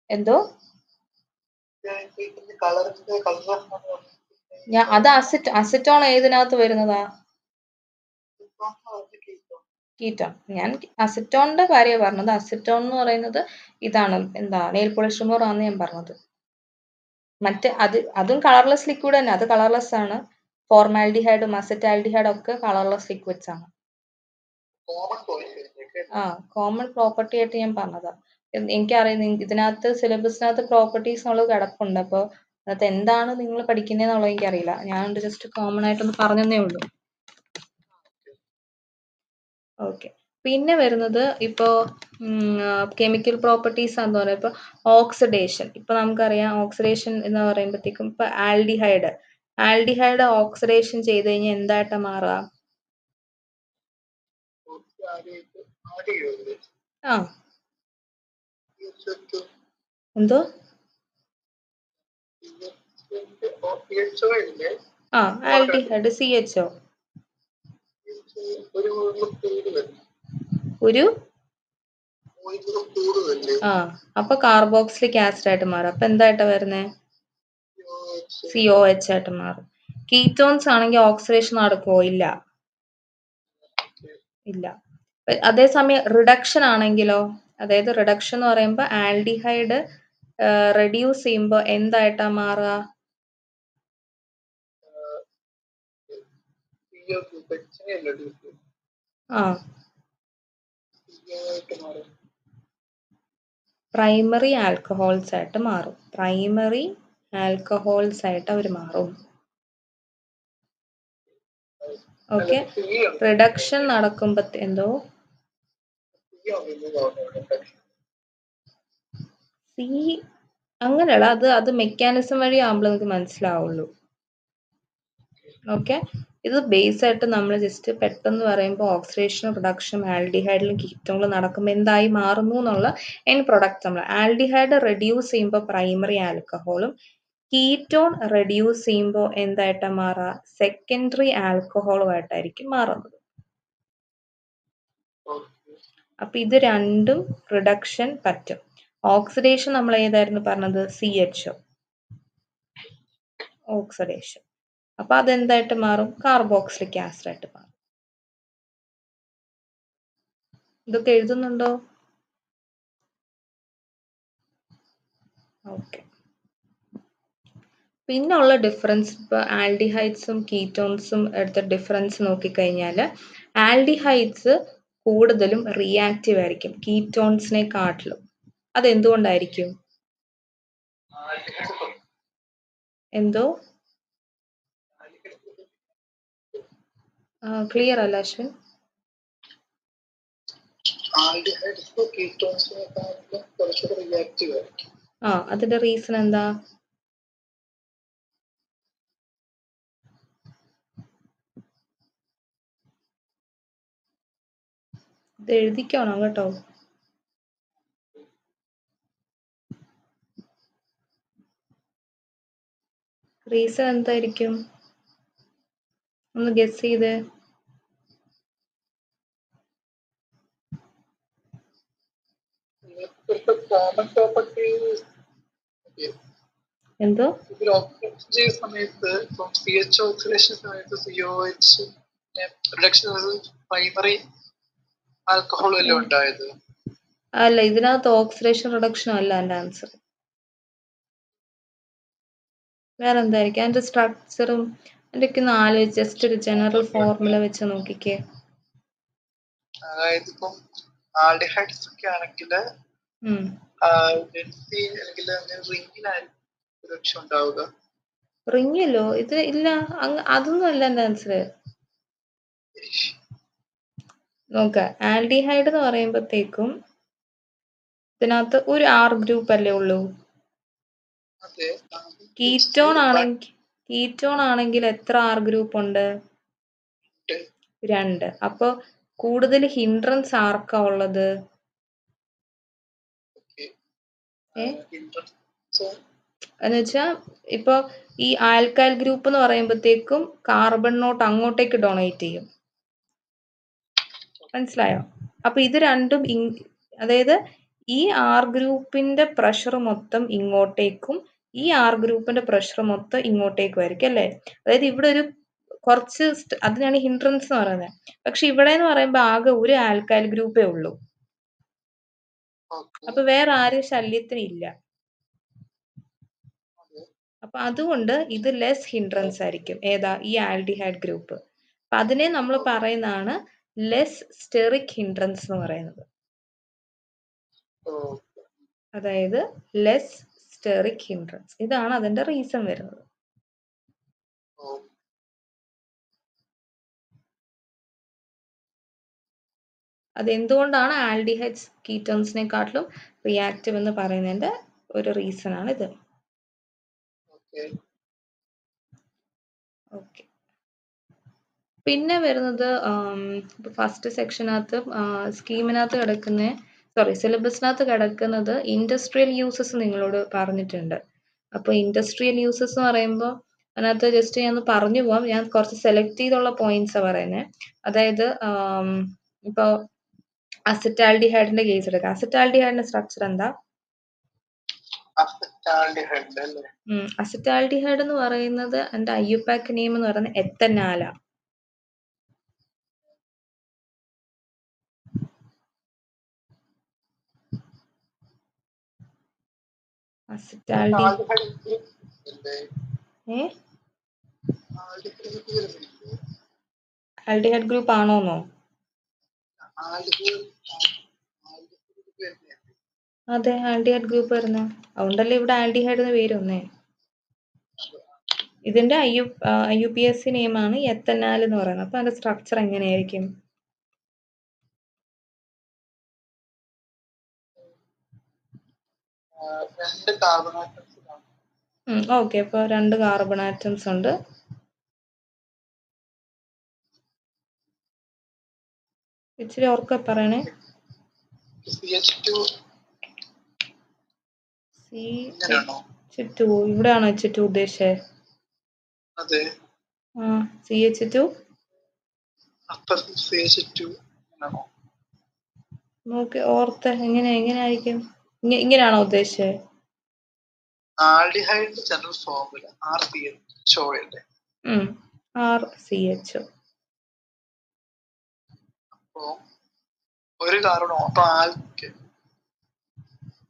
എന്തോ? അത് അസിറ്റോൺ ഏതിനകത്ത് വരുന്നതാ? കീറ്റോൺ. ഞാൻ അസിറ്റോണിന്റെ കാര്യമാണ് പറഞ്ഞത്. അസിറ്റോൺ എന്ന് പറയുന്നത് ഇതാണ്, നെയിൽ പോളിഷ് റിമൂവർ ആണെന്ന് ഞാൻ പറഞ്ഞത്. മറ്റേ അതും കളർലെസ് ലിക്വിഡ് തന്നെ, അത് കളർലെസ് ആണ്. ഫോർമാൽഡിഹൈഡും അസറ്റാൽഡിഹൈഡും ഒക്കെ കളർലെസ് ലിക്വിഡ്സ് ആണ്. കോമൺ പ്രോപ്പർട്ടി ആയിട്ട് ഞാൻ പറഞ്ഞതാ. എനിക്കറിയാം ഇതിനകത്ത് സിലബസിനകത്ത് പ്രോപ്പർട്ടീസ് എന്നുള്ളത് കിടപ്പുണ്ട്. അപ്പൊ അതിനകത്ത് എന്താണ് നിങ്ങൾ പഠിക്കുന്നതെന്നുള്ളത് എനിക്കറിയില്ല. ഞാൻ ജസ്റ്റ് കോമൺ ആയിട്ടൊന്ന് പറഞ്ഞതേ ഉള്ളൂ. ഓക്കെ. പിന്നെ വരുന്നത് ഇപ്പോ കെമിക്കൽ പ്രോപ്പർട്ടീസ് ആണെന്ന് പറയുന്നത് ഇപ്പൊ ഓക്സിഡേഷൻ. ഇപ്പൊ നമുക്കറിയാം ഓക്സിഡേഷൻ എന്ന് പറയുമ്പോഴത്തേക്കും ഇപ്പൊ ആൽഡിഹൈഡ് ഓക്സിഡേഷൻ ചെയ്ത് കഴിഞ്ഞാൽ എന്തായിട്ടാ മാറുക? എന്തോ? ആൽഡിഹൈഡ് CHO അപ്പൊ കാർബോക്സിലിക് ആസിഡ് ആയിട്ട് മാറും. അപ്പൊ എന്തായിട്ടാ വരുന്നേ? COH ആയിട്ട് മാറും. കീറ്റോൺസ് ആണെങ്കിൽ ഓക്സിഡേഷൻ നടക്കുവോ? ഇല്ല. അതേസമയം റിഡക്ഷൻ ആണെങ്കിലോ? അതായത് റിഡക്ഷൻ എന്ന് പറയുമ്പോൾ ആൽഡിഹൈഡ് റെഡ്യൂസ് ചെയ്യുമ്പോൾ എന്തായിട്ടാ മാറുക? പ്രൈമറി ആൽക്കഹോൾസ് ആയിട്ട് മാറും. പ്രൈമറി ആൽക്കഹോൾസ് ആയിട്ട് അവർ മാറും. ഓക്കെ. റിഡക്ഷൻ നടക്കുമ്പോ എന്തോ? അങ്ങനെയുള്ള അത് മെക്കാനിസം വഴി ആകുമ്പോൾ നമുക്ക് മനസ്സിലാവുള്ളൂ. ഓക്കെ. ഇത് ബേസ് ആയിട്ട് നമ്മൾ ജസ്റ്റ് പെട്ടെന്ന് പറയുമ്പോൾ ഓക്സിഡേഷനും റിഡക്ഷനും ആൽഡിഹൈഡിലും കീറ്റോണിലും നടക്കുമ്പോൾ എന്തായി മാറുന്നു എന്നുള്ള എൻഡ് പ്രൊഡക്റ്റ് നമ്മൾ ആൽഡിഹൈഡ് റെഡ്യൂസ് ചെയ്യുമ്പോൾ പ്രൈമറി ആൽക്കഹോളും കീറ്റോൺ റെഡ്യൂസ് ചെയ്യുമ്പോൾ എന്തായിട്ടാ മാറുക? സെക്കൻഡറി ആൽക്കഹോളുമായിട്ടായിരിക്കും മാറുന്നത്. അപ്പൊ ഇത് രണ്ടും റിഡക്ഷൻ പറ്റും. ഓക്സിഡേഷൻ നമ്മൾ ഏതായിരുന്നു പറഞ്ഞത്? CHO oxidation. അപ്പൊ അതെന്തായിട്ട് മാറും? കാർബോക്സിലിക് ആസിഡ് ആയിട്ട് മാറും. ഇതൊക്കെ എഴുതുന്നുണ്ടോ? ഓക്കെ. പിന്നെ ഉള്ള ഡിഫറൻസ് ഇപ്പൊ ആൽഡിഹൈഡ്സും കീറ്റോൺസും എടുത്ത ഡിഫറൻസ് നോക്കിക്കഴിഞ്ഞാൽ ആൽഡിഹൈഡ്സ് കൂടുതലും റിയാക്റ്റീവ് ആയിരിക്കും കീറ്റോൺസിനെ കാട്ടിലും. അതെന്തുകൊണ്ടായിരിക്കും? എന്തോ? ക്ലിയർ അല്ല അശ്വിൻ. ആൽഡിഹൈഡ്സ് കീറ്റോൺസിനെക്കാളും കുറച്ചുകൂടെ റിയാക്റ്റീവ് ആയിരിക്കും. അതിന്റെ റീസൺ എന്താ? ഇത് എഴുതിക്കോണം കേട്ടോ. റീസൺ എന്തായിരിക്കും? ഒന്ന് ഗസ് ചെയ്ത്. കോമൺ പ്രോപ്പർട്ടി എന്തോ ഇതിൽ ഓക്സിഡേഷൻ ചെയ്യുന്ന സമയത്ത് ഇപ്പം CH ഓക്സിഡേഷൻ സമയത്ത് COH റിഡക്ഷൻ പ്രൈമറി ആൽക്കഹോൾ അല്ലേ ഉണ്ടായത്? അല്ല, ഇതിനകത്ത് ഓക്സിഡേഷൻ റിഡക്ഷൻ അല്ല എൻ്റെ ആൻസർ. വേറെ എന്തായിരിക്കും അതിന്റെ സ്ട്രക്ചറും? എൻ്റെ ഒക്കെ ഒന്ന് ആലോചിച്ച് ജസ്റ്റ് ഒരു ജനറൽ ഫോർമുല വെച്ച് നോക്കിക്കേ. അതായത് ഇപ്പം ആൽഡിഹൈഡ്സ് ഒക്കെ ആണെങ്കിൽ ബെൻസീൻ അല്ലെങ്കിൽ റിങ്ങിനായിരിക്കും റിഡക്ഷൻ ഉണ്ടാവുക. റിങ്ങിലോ? ഇത് ഇല്ല, അതൊന്നും അല്ല എൻ്റെ ആൻസർ. നോക്ക, ആൽഡിഹൈഡ് എന്ന് പറയുമ്പോഴത്തേക്കും ഇതിനകത്ത് ഒരു R ഗ്രൂപ്പ് അല്ലേ ഉള്ളൂ. കീറ്റോൺ ആണെങ്കിൽ എത്ര R ഗ്രൂപ്പ് ഉണ്ട്? 2. അപ്പൊ കൂടുതൽ ഹിൻഡ്രൻസ് ആർക്കാ ഉള്ളത്? എന്നുവെച്ചാ ഇപ്പൊ ഈ ആൽക്കൈൽ ഗ്രൂപ്പ് എന്ന് പറയുമ്പോഴത്തേക്കും കാർബൺ നോട്ട് അങ്ങോട്ടേക്ക് ഡൊണേറ്റ് ചെയ്യും. മനസ്സിലായോ? അപ്പൊ ഇത് രണ്ടും അതായത് ഈ R ഗ്രൂപ്പിന്റെ പ്രഷർ മൊത്തം ഇങ്ങോട്ടേക്കും ഈ R ഗ്രൂപ്പിന്റെ പ്രഷർ മൊത്തം ഇങ്ങോട്ടേക്കും ആയിരിക്കും അല്ലേ? അതായത് ഇവിടെ ഒരു കുറച്ച് അതിനാണ് ഹിൻഡ്രൻസ് എന്ന് പറയുന്നത്. പക്ഷെ ഇവിടെ എന്ന് പറയുമ്പോ ആകെ ഒരു ആൽക്കൈൽ ഗ്രൂപ്പേ ഉള്ളൂ. അപ്പൊ വേറെ ആരും ശല്യത്തിന് ഇല്ല. അപ്പൊ അതുകൊണ്ട് ഇത് ലെസ് ഹിൻഡ്രൻസ് ആയിരിക്കും. ഏതാ? ഈ ആൽഡിഹൈഡ് ഗ്രൂപ്പ്. അപ്പൊ അതിനെ നമ്മൾ പറയുന്നതാണ് ലെസ് സ്റ്റെറിക് ഹിൻഡ്രൻസ് എന്ന് പറയുന്നത്. അതായത് ലെസ് സ്റ്റെറിക് ഹിൻഡ്രൻസ്. ഇതാണ് അതിന്റെ റീസൺ വരുന്നത്. അതെന്തുകൊണ്ടാണ് ആൽഡിഹൈഡ്സ് കീറ്റോൺസിനെക്കാട്ടിലും റിയാക്റ്റീവ് എന്ന് പറയുന്നതിന്റെ ഒരു റീസൺ ആണ് ഇത്. ഓക്കെ. പിന്നെ വരുന്നത് ഫസ്റ്റ് സെക്ഷനകത്ത് സ്കീമിനകത്ത് സിലബസിനകത്ത് കിടക്കുന്നത് ഇൻഡസ്ട്രിയൽ യൂസസ് നിങ്ങളോട് പറഞ്ഞിട്ടുണ്ട്. അപ്പൊ ഇൻഡസ്ട്രിയൽ യൂസസ് എന്ന് പറയുമ്പോൾ അതിനകത്ത് ജസ്റ്റ് ഞാൻ പറഞ്ഞു പോവാം. ഞാൻ കുറച്ച് സെലക്ട് ചെയ്തുള്ള പോയിന്റ്സ് പറയുന്നത്. അതായത് ഇപ്പൊ അസറ്റാൽഡിഹൈഡിന്റെ കേസ് എടുക്കാം. അസറ്റാൽഡിഹൈഡിന്റെ സ്ട്രക്ചർ എന്താ? അസറ്റാൽഡിഹൈഡ് എന്ന് പറയുന്നത് എന്റെ IUPAC നെയിം എന്ന് പറയുന്നത് എത്തനാല. Aldehyde group ആണോന്നോ? അതെ, ആൽഡിഹൈഡ് ഗ്രൂപ്പ് വരുന്ന. അതുകൊണ്ടല്ലേ ഇവിടെ ആൽഡിഹൈഡ് എന്ന് പേര് വന്നേ. ഇതിന്റെ IUPAC നെയിമാണ് എത്തനാൽ എന്ന് പറയുന്നത്. അപ്പൊ അതിന്റെ സ്ട്രക്ചർ എങ്ങനെയായിരിക്കും? ഓക്കെ, അപ്പൊ 2 കാർബൺ ആറ്റംസ് ഉണ്ട്. ഇച്ചിരി ഓർക്ക പറയണേ. CH2 ഇവിടെയാണോ H2 ഉദ്ദേശിച്ചത്? CH2 നോക്കി ഓർത്ത് എങ്ങനെയായിരിക്കും? ഇങ്ങനെയാണോ ഉദ്ദേശിച്ചത്? ആൽഡിഹൈഡിന്റെ ജനറൽ ഫോർമുല RCHO അല്ലേ? RCHO. അപ്പോ ഒരു കാർബൺ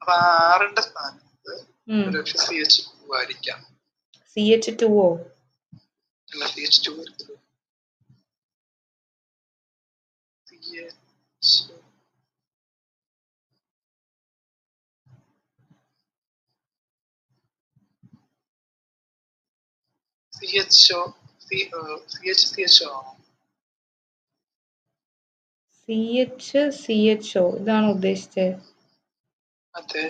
അപ്പൊ ആറിന്റെ സ്ഥാനത്ത് ഒരുപക്ഷെ CH2 ആയിരിക്കാം. CH2ഓ? അല്ല, CH2 CHO ആണോ? CHO ഇതാണോ ഉദ്ദേശിച്ചത്? അതെ.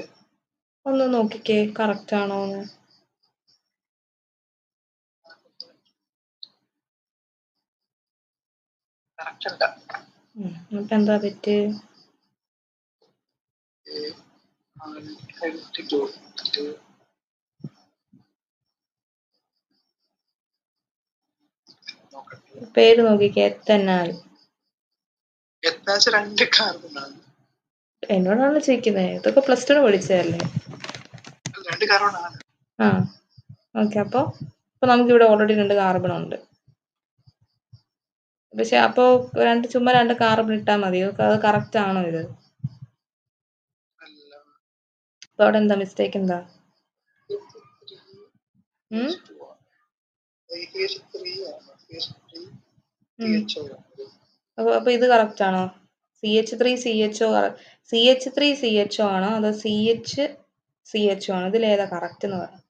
ഒന്ന് നോക്കിക്കേ കറക്റ്റ് ആണോന്ന്. കറക്റ്റ് അല്ല. എന്നിട്ട് എന്താ തെറ്റ്? പേര് നോക്കിക്കേ, എത്തനാൽ. രണ്ട് കാർബണാണ്. എന്നോടാണ് ചോദിക്കുന്നത്, ഇതൊക്കെ പ്ലസ് ടു പഠിച്ചതല്ലേ? രണ്ട് കാർബണാണ്. ആ ഓക്കെ. അപ്പോൾ നമുക്കിവിടെ ഓൾറെഡി 2 കാർബൺ ഉണ്ട്. പക്ഷെ അപ്പോൾ ചുമ്മാ 2 കാർബൺ ഇട്ടാൽ മതിയോ? അത് കറക്റ്റ് ആണോ ഇത്? അപ്പോൾ അവിടെ എന്താ മിസ്റ്റേക്ക്? എന്താ? അപ്പൊ ഇത് കറക്റ്റ് ആണോ? CH3CHO ആണോ അതോ CHCHO ആണോ? ഇതിലേതാ കറക്റ്റ് എന്ന് പറയാം.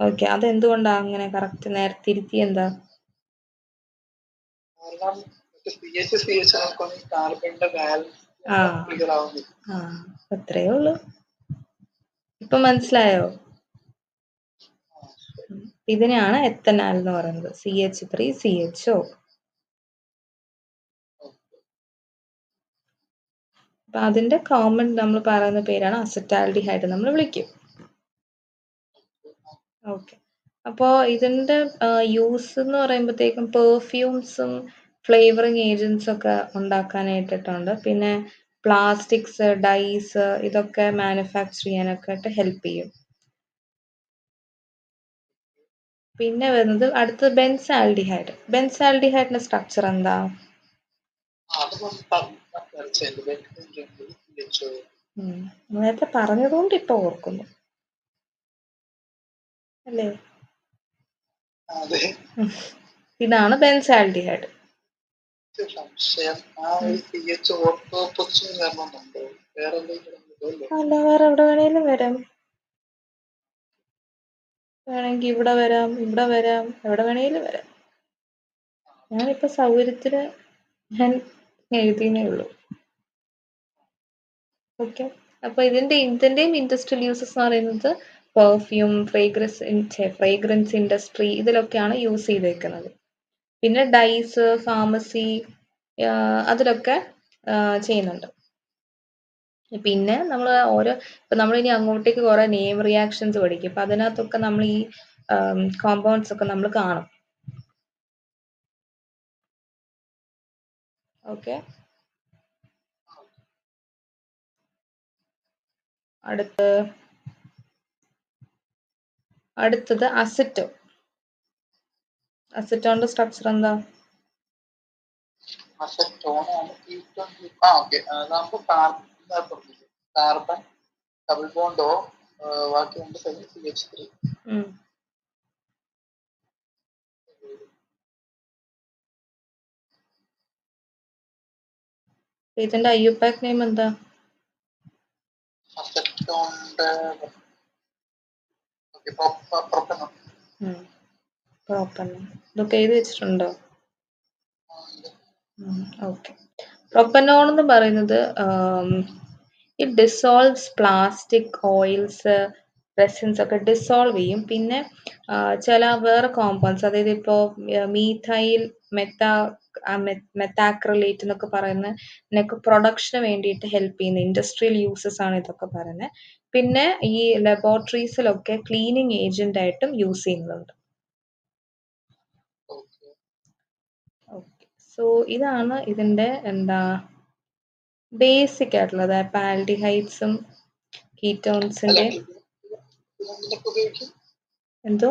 ഓക്കെ, അതെന്തുകൊണ്ടാ അങ്ങനെ കറക്റ്റ് നേരെ തിരുത്തി? എന്താ? അത്രേ ഉള്ളൂ. ഇപ്പൊ മനസ്സിലായോ? ഇതിനെയാണ് എത്തനാൽ എന്ന് പറയുന്നത്, CH3CHO. അപ്പൊ അതിന്റെ കോമൺ നമ്മൾ പറയുന്ന പേരാണ് അസറ്റാൽഡിഹൈഡ് നമ്മൾ വിളിക്കും. ഓക്കെ. അപ്പോൾ ഇതിന്റെ യൂസ് എന്ന് പറയുമ്പോഴത്തേക്കും പെർഫ്യൂംസും ഫ്ലേവറിങ് ഏജൻസ് ഒക്കെ ഉണ്ടാക്കാനായിട്ടുണ്ട്. പിന്നെ പ്ലാസ്റ്റിക്സ്, ഡൈസ് ഇതൊക്കെ മാനുഫാക്ചർ ചെയ്യാനൊക്കെ ആയിട്ട് ഹെൽപ്പ് ചെയ്യും. പിന്നെ വരുന്നത് അടുത്തത് ബെൻസാൽഡിഹൈഡ്. ബെൻസാൽഡിഹൈഡിന്റെ സ്ട്രക്ചർ എന്താ? നേരത്തെ പറഞ്ഞതുകൊണ്ട് ഇപ്പൊ ഓർക്കുന്നു അല്ലേ? ഇതാണ് ബെൻസാൽഡിഹൈഡ്. അല്ല, വേറെ എവിടെ വേണേലും വരാം. വേണമെങ്കിൽ ഇവിടെ വരാം, ഇവിടെ വരാം, എവിടെ വേണേലും വരാം. ഞാനിപ്പോ സൗകര്യത്തിന് ഞാൻ എഴുതിയേ ഉള്ളൂ. ഓക്കെ. അപ്പൊ ഇതിന്റെയും ഇൻഡസ്ട്രിയൽ യൂസസ് എന്ന് പറയുന്നത് പെർഫ്യൂം, ഫ്രേഗ്രൻസ് ഇൻഡസ്ട്രി ഇതിലൊക്കെയാണ് യൂസ് ചെയ്തേക്കുന്നത്. പിന്നെ ഡൈസ്, ഫാർമസി അതിലൊക്കെ ചെയ്യുന്നുണ്ട്. പിന്നെ നമ്മൾ നമ്മളിനി അങ്ങോട്ടേക്ക് കുറെ നെയിം റിയാക്ഷൻസ് പഠിക്കും. അപ്പൊ അതിനകത്തൊക്കെ നമ്മൾ ഈ കോമ്പൗണ്ട്സ് ഒക്കെ നമ്മൾ കാണും. ഓക്കെ. അടുത്തത് അസറ്റോ. അസറ്റോണിന്റെ സ്ട്രക്ചർ എന്താ? കാർബൺ ഡബിൾ ബോണ്ടോ ബാക്കിയുണ്ട് CH3. ഇതിന്റെ IUPAC നെയിം എന്താ? പ്രൊപ്പനോൺ. ഇതൊക്കെ എഴുതി വെച്ചിട്ടുണ്ടോ? ഓക്കെ. പ്രൊപ്പനോൺ എന്ന് പറയുന്നത് it dissolves plastic, oils, resins ഒക്കെ ഡിസോൾവ് ചെയ്യും. പിന്നെ ചില വേറെ കോമ്പൗണ്ട്സ്, അതായത് ഇപ്പോൾ മീഥൈൽ മെത്താക്രിലേറ്റ് എന്നൊക്കെ പറയുന്നതിനൊക്കെ പ്രൊഡക്ഷന് വേണ്ടിയിട്ട് ഹെൽപ്പ് ചെയ്യുന്ന ഇൻഡസ്ട്രിയൽ യൂസസ് ആണ് ഇതൊക്കെ പറയുന്നത്. പിന്നെ ഈ ലബോറട്ടറീസിലൊക്കെ ക്ലീനിങ് ഏജന്റ് ആയിട്ടും യൂസ് ചെയ്യുന്നുണ്ട്. ഓക്കെ. സോ ഇതാണ് ഇതിന്റെ ബേസിക് ആയിട്ടുള്ളത്. ആൽഡിഹൈഡ്സും കീറ്റോൺസിന്റെ എന്തോ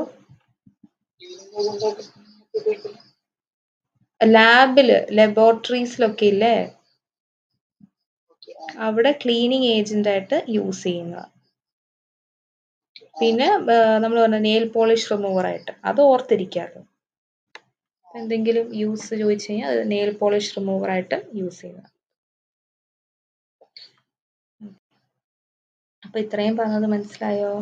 ലബോറട്ടറീസിലൊക്കെ ഇല്ലേ, അവിടെ ക്ലീനിങ് ഏജന്റ് ആയിട്ട് യൂസ് ചെയ്യുന്നത്. പിന്നെ നമ്മൾ പറഞ്ഞ നെയിൽ പോളിഷ് റിമൂവർ ആയിട്ട്, അത് ഓർത്തിരിക്കാമല്ലോ. എന്തെങ്കിലും യൂസ് ചോദിച്ചു കഴിഞ്ഞാൽ അത് നെയിൽ പോളിഷ് റിമൂവർ ആയിട്ട് യൂസ് ചെയ്യുന്നത്. അപ്പൊ ഇത്രയും പറഞ്ഞത് മനസ്സിലായോ?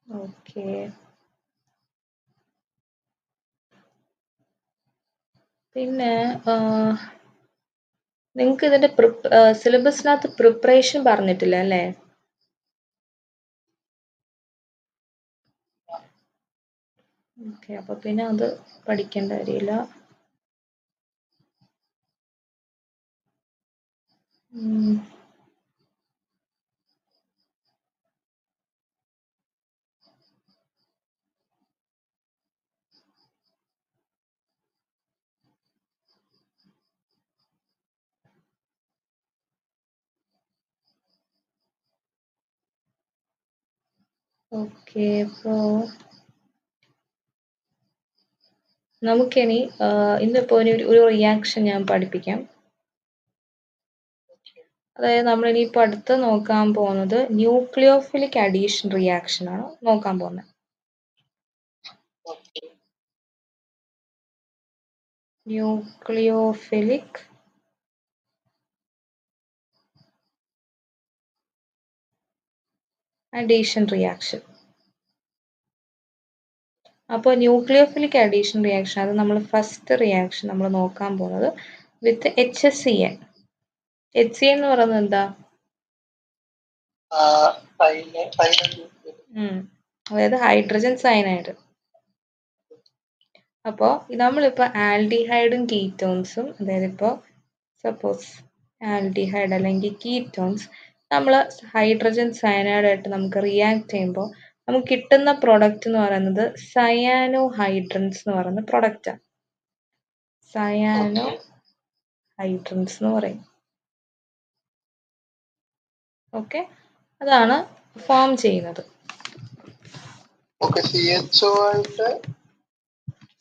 ഓക്കെ. പിന്നെ നിങ്ങൾക്ക് ഇതിന്റെ സിലബസിനകത്ത് പ്രിപ്പറേഷൻ പറഞ്ഞിട്ടില്ല അല്ലേ? ഓക്കെ, അപ്പൊ പിന്നെ അത് പഠിക്കേണ്ട കാര്യമില്ല. ഓക്കെ, അപ്പോ നമുക്കിനി ഇന്നിപ്പോ ഒരു റിയാക്ഷൻ ഞാൻ പഠിപ്പിക്കാം. അതായത് നമ്മൾ ഇനിയിപ്പോൾ അടുത്ത് നോക്കാൻ പോകുന്നത് ന്യൂക്ലിയോഫിലിക് അഡീഷൻ റിയാക്ഷൻ ആണ് നോക്കാൻ പോകുന്നത്. Nucleophilic addition reaction. അപ്പോൾ ന്യൂക്ലിയോഫിലിക് അഡീഷൻ റിയാക്ഷൻ, അത് നമ്മൾ ഫസ്റ്റ് റിയാക്ഷൻ നമ്മൾ നോക്കാൻ പോകുന്നത് വിത്ത് HCN. HCN എന്ന് പറയുന്നത് എന്താ? അതായത് ഹൈഡ്രജൻ സയനൈഡ്. അപ്പോൾ നമ്മളിപ്പോൾ ആൽഡിഹൈഡും കീറ്റോൺസും, അതായത് ഇപ്പോൾ സപ്പോസ് ആൽഡിഹൈഡ് അല്ലെങ്കിൽ കീറ്റോൺസ് നമ്മൾ ഹൈഡ്രജൻ സയനൈഡായിട്ട് നമുക്ക് റിയാക്ട് ചെയ്യുമ്പോൾ നമുക്ക് കിട്ടുന്ന പ്രൊഡക്റ്റ് എന്ന് പറയുന്നത് സയാനോ ഹൈഡ്രൻസ് എന്ന് പറയുന്ന പ്രൊഡക്റ്റാണ്. സയാനോ ഹൈഡ്രൻസ് എന്ന് പറയും. ഓക്കെ, അതാണ് ഫോം ചെയ്യുന്നത്.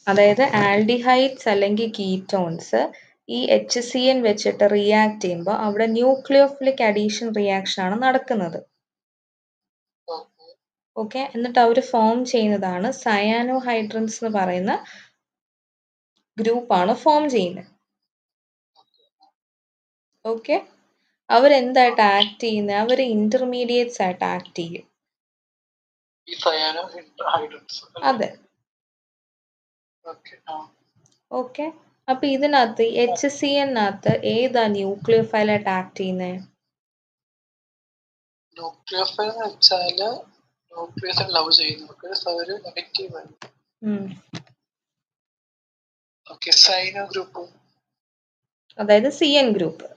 അതായത് ആൽഡിഹൈഡ്സ് അല്ലെങ്കിൽ കീറ്റോൺസ് ഈ HCN വെച്ചിട്ട് റിയാക്ട് ചെയ്യുമ്പോൾ അവിടെ ന്യൂക്ലിയോഫിലിക് അഡീഷൻ റിയാക്ഷൻ ആണ് നടക്കുന്നത്. ഓക്കെ, എന്നിട്ട് അവർ ഫോം ചെയ്യുന്നതാണ് സയാനോ ഹൈഡ്രൻസ് എന്ന് പറയുന്ന ഗ്രൂപ്പാണ് ഫോം ചെയ്യുന്നത്. ഓക്കെ, അവരെന്തായിട്ട് ആക്ട് ചെയ്യുന്നത്? അവർ ഇന്റർമീഡിയറ്റ്സ് ആയിട്ട് ആക്ട് ചെയ്യും. അതെ. ഓക്കെ, അപ്പൊ ഇതിനകത്ത് HCN-നകത്ത് ഏതാ ന്യൂക്ലിയോഫൈലായിട്ട് ആക്ട് ചെയ്യുന്നത്? ന്യൂക്ലിയോഫൈൽ എന്ന് വെച്ചാല് ന്യൂക്ലിയസിനെ ലവ് ചെയ്യുന്നു, നെഗറ്റീവ് ആണ്. ഓക്കെ, സൈനോ ഗ്രൂപ്പ്, അതായത് CN ഗ്രൂപ്പ്.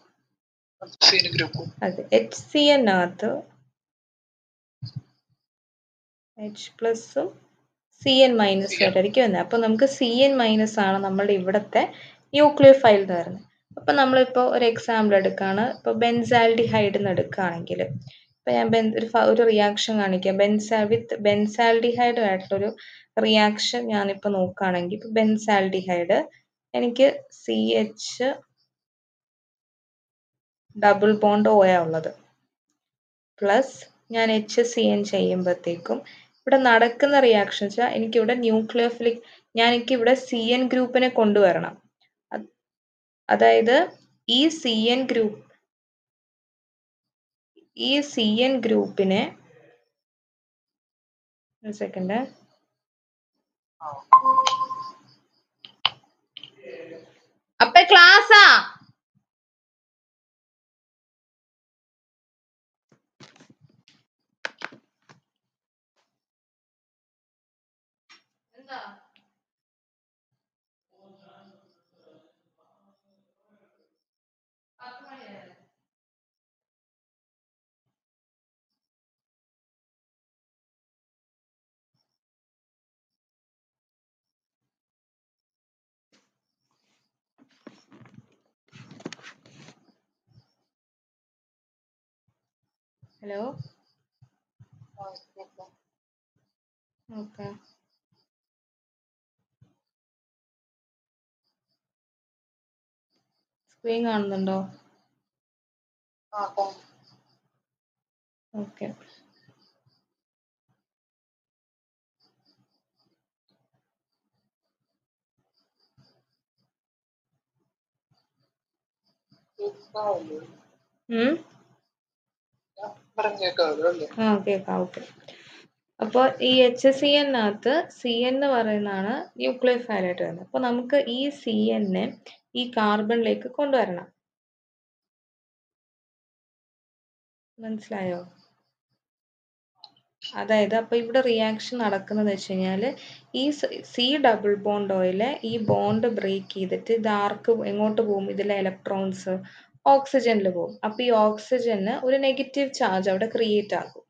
അതെ, HCN-നകത്ത് H+ഉം CN- ആയിട്ടായിരിക്കും വരുന്നത്. അപ്പൊ നമുക്ക് CN- ആണ് നമ്മളുടെ ഇവിടത്തെ ന്യൂക്ലിയോഫൈൽ എന്ന് പറയുന്നത്. അപ്പൊ നമ്മളിപ്പോ ഒരു എക്സാമ്പിൾ എടുക്കുകയാണ്. ഇപ്പൊ ബെൻസാൽഡിഹൈഡ് എന്ന് എടുക്കുകയാണെങ്കിൽ, ഇപ്പൊ ഞാൻ ഒരു റിയാക്ഷൻ കാണിക്കാം. വിത്ത് ബെൻസാൽഡിഹൈഡ് ആയിട്ടുള്ളൊരു റിയാക്ഷൻ ഞാനിപ്പോ നോക്കുകയാണെങ്കിൽ, ഇപ്പൊ ബെൻസാൽഡിഹൈഡ് എനിക്ക് CH ഡബിൾ ബോണ്ട് OA ഉള്ളത് പ്ലസ് ഞാൻ HCN ചെയ്യുമ്പോഴത്തേക്കും ഇവിടെ നടക്കുന്ന റിയാക്ഷൻ വെച്ചാൽ എനിക്കിവിടെ ന്യൂക്ലിയോഫിലിക്, എനിക്കിവിടെ CN ഗ്രൂപ്പിനെ കൊണ്ടുവരണം. അതായത് ഈ CN ഗ്രൂപ്പിനെ ഒരു സെക്കൻഡ്, അപ്പൊ ക്ലാസ്സാ എന്താ? ഹലോ, ഓക്കെ, സ്ക്രീൻ കാണുന്നുണ്ടോ? ഓക്കെ, കേക്കാം. ഓക്കെ, അപ്പോൾ ഈ HCN-നകത്ത് CN എന്ന് പറയുന്നതാണ് ന്യൂക്ലിയോഫൈൽ ആയിട്ട് വരുന്നത്. അപ്പോൾ നമുക്ക് ഈ CN-നെ ഈ കാർബണിലേക്ക് കൊണ്ടുവരണം. മനസ്സിലായോ? അതായത് അപ്പൊ ഇവിടെ റിയാക്ഷൻ നടക്കുന്നത് വെച്ച് കഴിഞ്ഞാല് ഈ C ഡബിൾ ബോണ്ട് ഓയില് ഈ ബോണ്ട് ബ്രേക്ക് ചെയ്തിട്ട് ഇത് ആർക്ക് എങ്ങോട്ട് പോകും? ഇതിലെ ഇലക്ട്രോൺസ് ഓക്സിജനിൽ പോകും. അപ്പൊ ഈ ഓക്സിജന് ഒരു നെഗറ്റീവ് ചാർജ് അവിടെ ക്രിയേറ്റ് ആകും.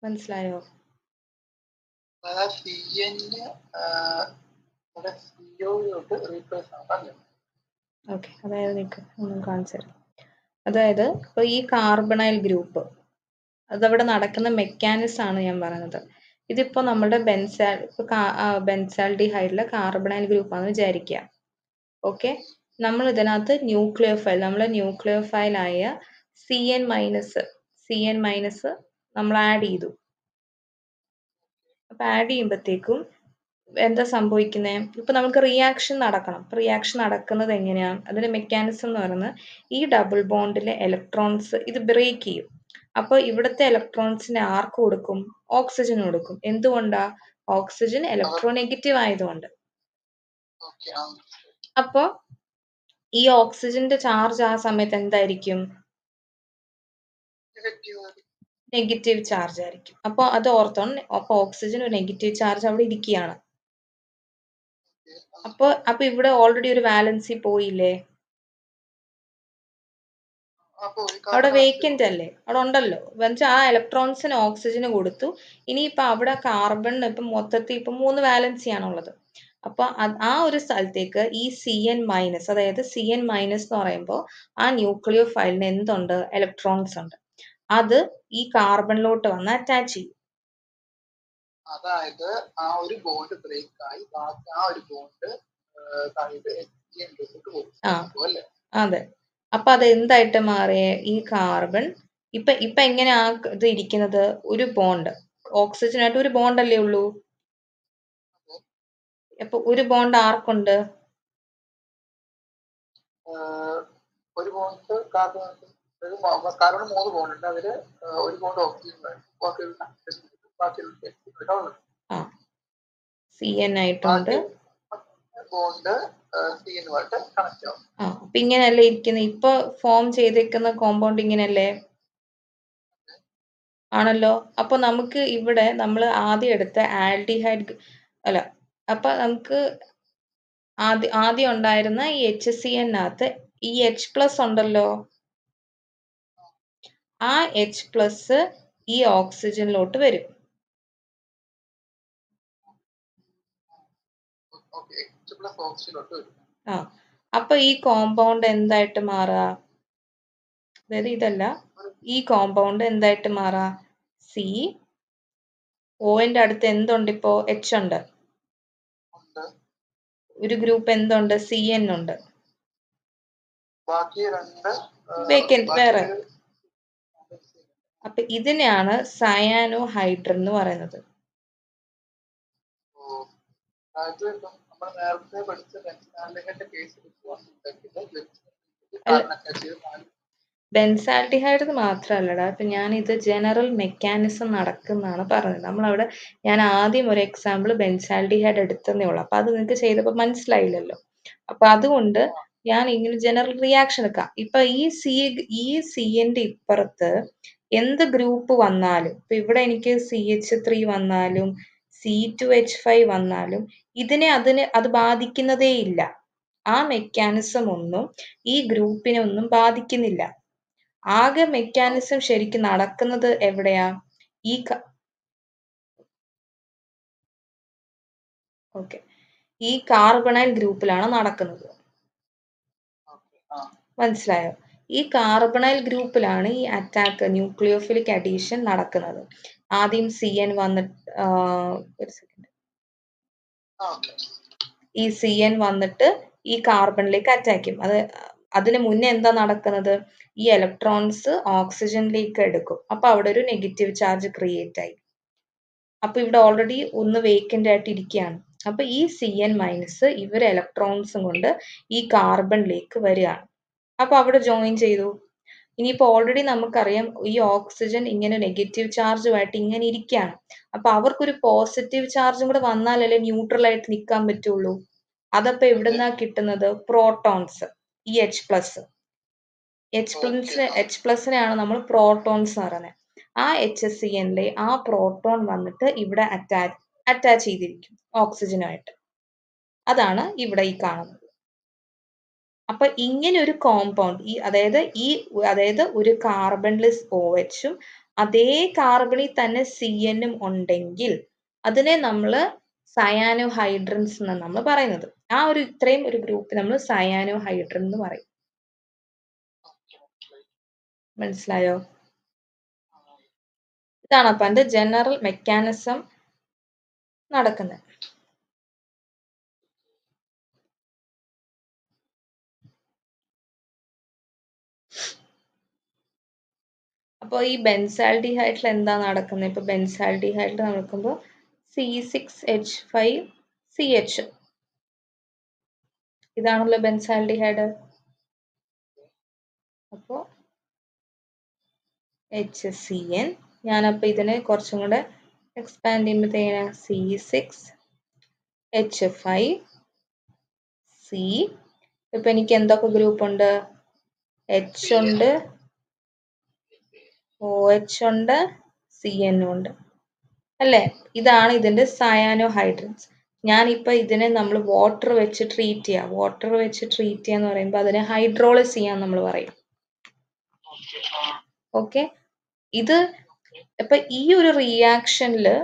മനസ്സിലായോ? ഓക്കെ, അതായത് നിക്ക് ഒന്നും കാണിച്ചു തരാം. അതായത് ഇപ്പൊ ഈ കാർബണൈൽ ഗ്രൂപ്പ് അതവിടെ നടക്കുന്ന മെക്കാനിസം ആണ് ഞാൻ പറയുന്നത്. ഇതിപ്പോ നമ്മുടെ ബെൻസാൽഡിഹൈഡിലെ കാർബണൈൽ ഗ്രൂപ്പ് ആണെന്ന് വിചാരിക്കുക. ഓക്കെ, നമ്മൾ ഇതിനകത്ത് ന്യൂക്ലിയോഫൈൽ ആയ CN മൈനസ് നമ്മൾ ആഡ് ചെയ്തു. അപ്പൊ ആഡ് ചെയ്യുമ്പോഴത്തേക്കും എന്താ സംഭവിക്കുന്നത്? ഇപ്പൊ നമുക്ക് റിയാക്ഷൻ നടക്കണം. റിയാക്ഷൻ നടക്കുന്നത് എങ്ങനെയാണ്? അതിന്റെ മെക്കാനിസം എന്ന് പറയുന്നത് ഈ ഡബിൾ ബോണ്ടിലെ ഇലക്ട്രോൺസ് ഇത് ബ്രേക്ക് ചെയ്യും. അപ്പൊ ഇവിടുത്തെ ഇലക്ട്രോൺസിനെ ആർക്ക് കൊടുക്കും? ഓക്സിജന് കൊടുക്കും. എന്തുകൊണ്ടാ? ഓക്സിജൻ ഇലക്ട്രോനെഗറ്റീവ് ആയതുകൊണ്ട്. അപ്പൊ ഈ ഓക്സിജന്റെ ചാർജ് ആ സമയത്ത് എന്തായിരിക്കും? നെഗറ്റീവ് ചാർജ് ആയിരിക്കും. അപ്പൊ അത് ഓർത്തോണം. അപ്പൊ ഓക്സിജൻ ഒരു നെഗറ്റീവ് ചാർജ് അവിടെ ഇരിക്കുകയാണ്. അപ്പൊ ഇവിടെ ഓൾറെഡി ഒരു വാലൻസി പോയില്ലേ? അവിടെ വേക്കന്റ് അല്ലേ? അവിടെ ഉണ്ടല്ലോ. എന്നുവെച്ചാൽ ആ ഇലക്ട്രോൺസിന് ഓക്സിജന് കൊടുത്തു. ഇനിയിപ്പൊ അവിടെ കാർബണിന് ഇപ്പൊ മൊത്തത്തിൽ ഇപ്പൊ 3 വാലൻസി ആണുള്ളത്. അപ്പൊ ആ ഒരു സ്ഥലത്തേക്ക് ഈ CN മൈനസ്, അതായത് CN മൈനസ് എന്ന് പറയുമ്പോൾ ആ ന്യൂക്ലിയോഫൈലിന് എന്തുണ്ട്? ഇലക്ട്രോൺസ് ഉണ്ട്. അത് ഈ കാർബണിലോട്ട് വന്ന് അറ്റാച്ച് ചെയ്യും. അതായത് ആ ഒരു ബോണ്ട് ബ്രേക്ക് ആയി ബാക്കി ആ ഒരു ബോണ്ട് പോകും. അതെ. അപ്പൊ അത് എന്തായിട്ട് മാറിയ ഈ കാർബൺ ഇപ്പൊ എങ്ങനെയാ ഇത് ഇരിക്കുന്നത്? ഒരു ബോണ്ട്, ഓക്സിജനായിട്ട് ഒരു ബോണ്ട് അല്ലേ ഉള്ളൂ. അപ്പൊ ഒരു ബോണ്ട് ആർക്കുണ്ട്? ഒരു ബോണ്ട് കാർബൺ 3 ബോണ്ട് ഉണ്ട്. അതില് ഒരു ബോണ്ട് ഓക്സിജൻ CN ആയിട്ടുണ്ട്. ബോണ്ട് CN-ആയിട്ട് കണക്ട് ആവും. അപ്പൊ ഇങ്ങനെയല്ലേ ഇരിക്കുന്നത്? ഇപ്പൊ ഫോം ചെയ്തേക്കുന്ന കോമ്പൗണ്ട് ഇങ്ങനെയല്ലേ ആണല്ലോ. അപ്പൊ നമുക്ക് ഇവിടെ നമ്മൾ ആദ്യം എടുത്ത ആൽഡിഹൈഡ് അല്ല, അപ്പൊ നമുക്ക് ആദ്യം ഉണ്ടായിരുന്ന ഈ HCN-നകത്ത് ഈ H+ ഉണ്ടല്ലോ. ആ H+ ഈ ഓക്സിജനിലോട്ട് വരും. അപ്പൊ ഈ കോമ്പൗണ്ട് എന്തായിട്ട് മാറുക? അതായത് ഇതല്ല, ഈ കോമ്പൗണ്ട് എന്തായിട്ട് മാറുക? Oന്റെ അടുത്ത് എന്തുണ്ട്? ഇപ്പോ H ഉണ്ട്. ഒരു ഗ്രൂപ്പ് എന്തുണ്ട്? CN ഉണ്ട്. വേക്കന്റ് വേറെ. അപ്പൊ ഇതിനെയാണ് സയാനോഹൈഡ്രൻ എന്ന് പറയുന്നത്. ബെൻസാൽഡിഹൈഡ് മാത്രല്ലടാ, ഇപ്പൊ ഞാൻ ഇത് ജനറൽ മെക്കാനിസം നടക്കുന്നതാണ് പറഞ്ഞത്. നമ്മളവിടെ ഞാൻ ആദ്യം ഒരു എക്സാമ്പിൾ ബെൻസാൽഡിഹൈഡ് എടുത്തതേ ഉള്ളൂ. അപ്പൊ അത് നിങ്ങൾക്ക് ചെയ്തപ്പോ മനസ്സിലായില്ലല്ലോ. അപ്പൊ അതുകൊണ്ട് ഞാൻ ഇങ്ങനെ ജനറൽ റിയാക്ഷൻ എടുക്കാം. ഇപ്പൊ ഈ CN-ന്റെ ഇപ്പുറത്ത് എന്ത് ഗ്രൂപ്പ് വന്നാലും, ഇപ്പൊ ഇവിടെ എനിക്ക് CH3 വന്നാലും C2H5 വന്നാലും അത് ബാധിക്കുന്നതേ ഇല്ല. ആ മെക്കാനിസം ഒന്നും ഈ ഗ്രൂപ്പിനെ ഒന്നും ബാധിക്കുന്നില്ല. ആകെ മെക്കാനിസം ശരിക്കും നടക്കുന്നത് എവിടെയാ? ഈ കാർബണൈൽ ഗ്രൂപ്പിലാണ് നടക്കുന്നത്. മനസ്സിലായോ? ഈ കാർബണൈൽ ഗ്രൂപ്പിലാണ് ഈ അറ്റാക്ക്, ന്യൂക്ലിയോഫിലിക് അഡീഷൻ നടക്കുന്നത്. ആദ്യം CN വന്നിട്ട് ഒരു സെക്കൻഡ്, ഈ CN വന്നിട്ട് ഈ കാർബണിലേക്ക് അറ്റാക്ക് ചെയ്യും. അതിന് മുന്നേ എന്താ നടക്കുന്നത്? ഈ ഇലക്ട്രോൺസ് ഓക്സിജനിലേക്ക് എടുക്കും. അപ്പൊ അവിടെ ഒരു നെഗറ്റീവ് ചാർജ് ക്രിയേറ്റ് ആയി. അപ്പൊ ഇവിടെ ഓൾറെഡി ഒന്ന് വേക്കന്റ് ആയിട്ട് ഇരിക്കുകയാണ്. അപ്പൊ ഈ CN മൈനസ് ഇവർ ഇലക്ട്രോൺസും കൊണ്ട് ഈ കാർബണിലേക്ക് വരികയാണ്. അപ്പൊ അവിടെ ജോയിൻ ചെയ്തു. ഇനിയിപ്പോ ഓൾറെഡി നമുക്കറിയാം ഈ ഓക്സിജൻ ഇങ്ങനെ നെഗറ്റീവ് ചാർജുമായിട്ട് ഇങ്ങനെ ഇരിക്കുകയാണ്. അപ്പൊ അവർക്കൊരു പോസിറ്റീവ് ചാർജും കൂടെ വന്നാലല്ലേ ന്യൂട്രൽ ആയിട്ട് നിൽക്കാൻ പറ്റുള്ളൂ. അതപ്പോ എവിടുന്നാ കിട്ടുന്നത്? പ്രോട്ടോൺസ്, ഈ എച്ച് പ്ലസിനെയാണ് നമ്മൾ പ്രോട്ടോൺസ് എന്ന് പറയുന്നത്. ആ HCnലെ ആ പ്രോട്ടോൺ വന്നിട്ട് ഇവിടെ അറ്റാച്ച് ചെയ്തിരിക്കും ഓക്സിജനുമായിട്ട്. അതാണ് ഇവിടെ ഈ കാണുന്നത്. അപ്പൊ ഇങ്ങനെ ഒരു കോമ്പൗണ്ട് അതായത് ഒരു കാർബണിൽ OHും അതേ കാർബണിൽ തന്നെ CNും ഉണ്ടെങ്കിൽ അതിനെ നമ്മൾ സയാനോഹൈഡ്രൻസ് എന്നാണ് നമ്മൾ പറയുന്നത്. ആ ഒരു ഇത്രയും ഒരു ഗ്രൂപ്പ് നമ്മൾ സയാനോഹൈഡ്രൻ എന്ന് പറയും. മനസ്സിലായോ? ഇതാണ് അപ്പൊ അതിന്റെ ജനറൽ മെക്കാനിസം നടക്കുന്നത്. അപ്പോൾ ഈ ബെൻസാൽഡിഹൈഡിൽ എന്താ നടക്കുന്നത്? ഇപ്പൊ ബെൻസാൽഡിഹൈഡിൽ നടക്കുമ്പോൾ C6H5CH ഇതാണല്ലോ ബെൻസാൽഡിഹൈഡ്. അപ്പോ HCN ഞാനപ്പോ ഇതിനെ കുറച്ചും കൂടെ എക്സ്പാൻഡ് ചെയ്യുമ്പോഴത്തേന് C6H5C. ഇപ്പൊ എനിക്ക് എന്തൊക്കെ ഗ്രൂപ്പ് ഉണ്ട്? H ഉണ്ട്, OH ഉണ്ട്, CN ഉണ്ട് അല്ലേ? ഇതാണ് ഇതിന്റെ സയാനോഹൈഡ്രൻസ്. ഞാനിപ്പോ ഇതിനെ നമ്മൾ വാട്ടർ വെച്ച് ട്രീറ്റ് ചെയ്യാം. വാട്ടർ വെച്ച് ട്രീറ്റ് ചെയ്യാന്ന് പറയുമ്പോൾ അതിനെ ഹൈഡ്രോളിസ് ചെയ്യാൻ നമ്മൾ പറയും. ഓക്കെ, ഇത് ഇപ്പൊ ഈ ഒരു റിയാക്ഷനില്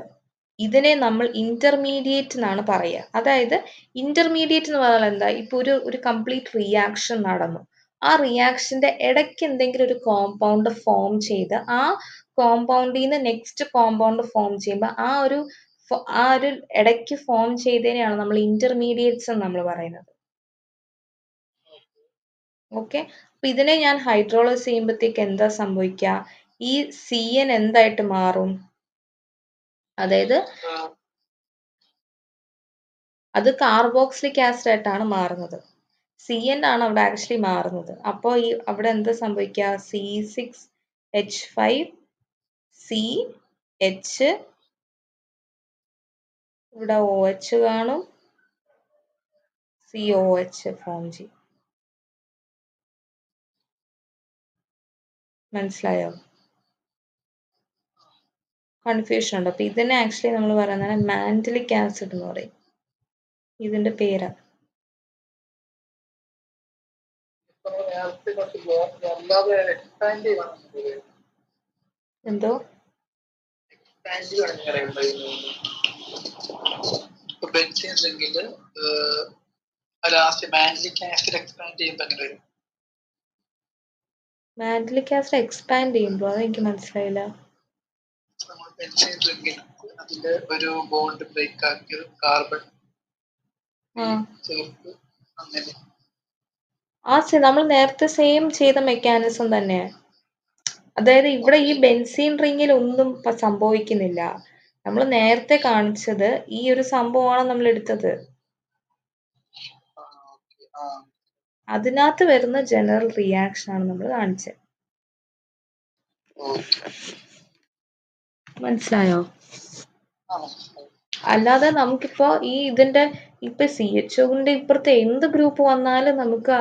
ഇതിനെ നമ്മൾ ഇന്റർമീഡിയറ്റ് എന്നാണ് പറയുക. അതായത് ഇന്റർമീഡിയറ്റ് എന്ന് പറഞ്ഞാൽ എന്താ? ഇപ്പൊ ഒരു കംപ്ലീറ്റ് റിയാക്ഷൻ നടന്നു. ആ റിയാക്ഷന്റെ ഇടയ്ക്ക് എന്തെങ്കിലും ഒരു കോമ്പൗണ്ട് ഫോം ചെയ്ത് ആ കോമ്പൗണ്ടിൽ നിന്ന് നെക്സ്റ്റ് കോമ്പൗണ്ട് ഫോം ചെയ്യുമ്പോൾ ആ ഒരു ഇടയ്ക്ക് ഫോം ചെയ്തതിനെയാണ് നമ്മൾ ഇന്റർമീഡിയറ്റ്സ് എന്ന് നമ്മൾ പറയുന്നത്. ഓക്കെ, അപ്പൊ ഇതിനെ ഞാൻ ഹൈഡ്രോളൈസ് ചെയ്യുമ്പോഴത്തേക്ക് എന്താ സംഭവിക്കുക? ഈ CN എന്തായിട്ട് മാറും? അതായത് അത് കാർബോക്സിലിക് ആസിഡ് ആയിട്ടാണ് മാറുന്നത്. CN ആണ് അവിടെ ആക്ച്വലി മാറുന്നത്. അപ്പോൾ അവിടെ എന്താ സംഭവിക്കുക? C6H5CH, ഇവിടെ OH കാണും, COH ഫോം ചെയ്യും. മനസ്സിലായോ? കൺഫ്യൂഷൻ ഉണ്ടോ? അപ്പൊ ഇതിനെ ആക്ച്വലി നമ്മൾ പറയുന്നത് മാൻഡലിക് ആസിഡ് എന്ന് പറയും. ഇതിന്റെ പേര് എന്തോ? മാൻഡലിക് ആസിഡ് എക്സ്പാൻഡ് ചെയ്യുമ്പോൾ അതെനിക്ക് മനസ്സിലായില്ല. അതില് ഒരു ബോണ്ട് ബ്രേക്ക് ആക്കി കാർബൺ ചേർത്ത് അങ്ങനെ നമ്മൾ നേരത്തെ സെയിം ചെയ്ത മെക്കാനിസം തന്നെ. അതായത് ഇവിടെ ഈ ബെൻസീൻ റിങ്ങിൽ ഒന്നും സംഭവിക്കുന്നില്ല. നമ്മൾ നേരത്തെ കാണിച്ചത് ഈ ഒരു സംഭവമാണ് നമ്മൾ എടുത്തത്. അതിനകത്ത് വരുന്ന ജനറൽ റിയാക്ഷൻ ആണ് നമ്മൾ കാണിച്ചത്. മനസ്സിലായോ? അല്ലാതെ നമുക്കിപ്പോ ഇതിന്റെ ഇപ്പൊ CHOന്റെ ഇപ്പുറത്തെ എന്ത് ഗ്രൂപ്പ് വന്നാലും നമുക്ക്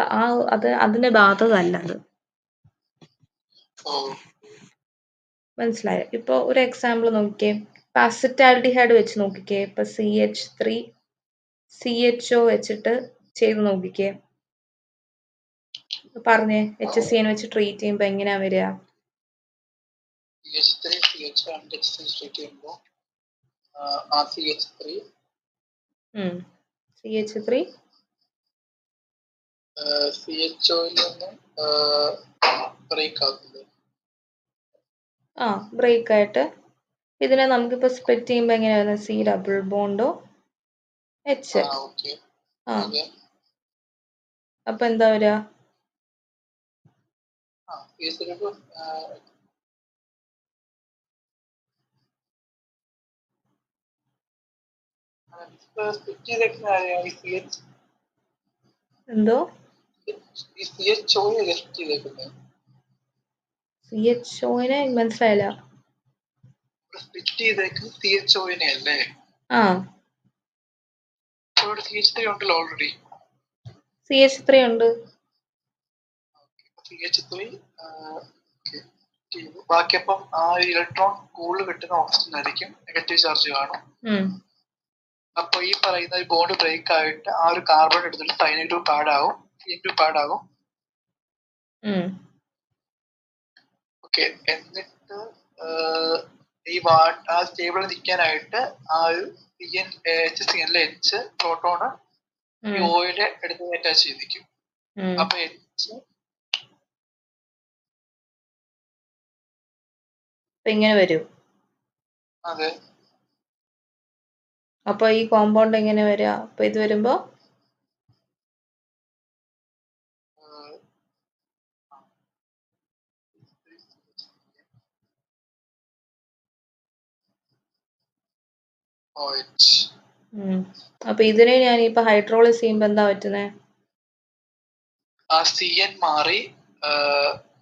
അതിന്റെ ബാധകമല്ല അത്. മനസ്സിലായോ? ഇപ്പൊ ഒരു എക്സാമ്പിൾ നോക്കിക്കേ. ഇപ്പൊ അസറ്റാൽഡിഹൈഡ് വെച്ച് നോക്കിക്കേ. ഇപ്പൊ CH3CHO വെച്ചിട്ട് ചെയ്ത് നോക്കിക്കേ. പറഞ്ഞേ, HCN വെച്ച് ട്രീറ്റ് ചെയ്യുമ്പോ എങ്ങനെയാ വരിക? CH3 ബ്രേക്ക് ആയിട്ട് ഇതിനെ നമുക്കിപ്പോ സ്പ്ലിറ്റ് ചെയ്യുമ്പോ എങ്ങനെയാ വരുന്നത്? C ഡബിൾ ബോണ്ടോ H. അപ്പൊ എന്താ വരിക? എന്തോ? CHOനെ മനസ്സിലായില്ല. സ്പ്ലിറ്റ് ചെയ്തേക്കും CHOനെ അല്ലേ? ആ ഇവിടെ CH3 ഉണ്ടല്ലോ ഓൾറെഡി. CH3 ഉണ്ട്. CH3 ബാക്കി അപ്പം ആ ഇലക്ട്രോൺ കൂടുതൽ കിട്ടുന്ന ഓക്സിജൻ ആയിരിക്കും, നെഗറ്റീവ് ചാർജ് കാണും. അപ്പൊ ഈ പറയുന്ന ബോണ്ട് ബ്രേക്ക് ആയിട്ട് ആ ഒരു കാർബൺ എടുത്തിട്ട് സൈനൈഡ് ഗ്രൂപ്പ് ആഡ് ആകും, CN ഗ്രൂപ്പ് ആഡ് ആകും. ഓക്കെ, എന്നിട്ട് ഈ ആ സ്റ്റേബിൾ നിൽക്കാനായിട്ട് ആ ഒരു HCl പ്രോട്ടോണ് ഈ ഓയില് എടുത്ത് അറ്റാച്ച് ചെയ്തിരിക്കും. അപ്പൊ ഇങ്ങനെ വരും. അതെ, അപ്പൊ ഈ കോമ്പൗണ്ട് എങ്ങനെ വരിക? അപ്പൊ ഇത് വരുമ്പോ അപ്പൊ ഇതിനെ ഞാൻ ഇപ്പൊ ഹൈഡ്രോളിസ് ചെയ്യുമ്പോ എന്താ പറ്റുന്നേ? ആ CN മാറി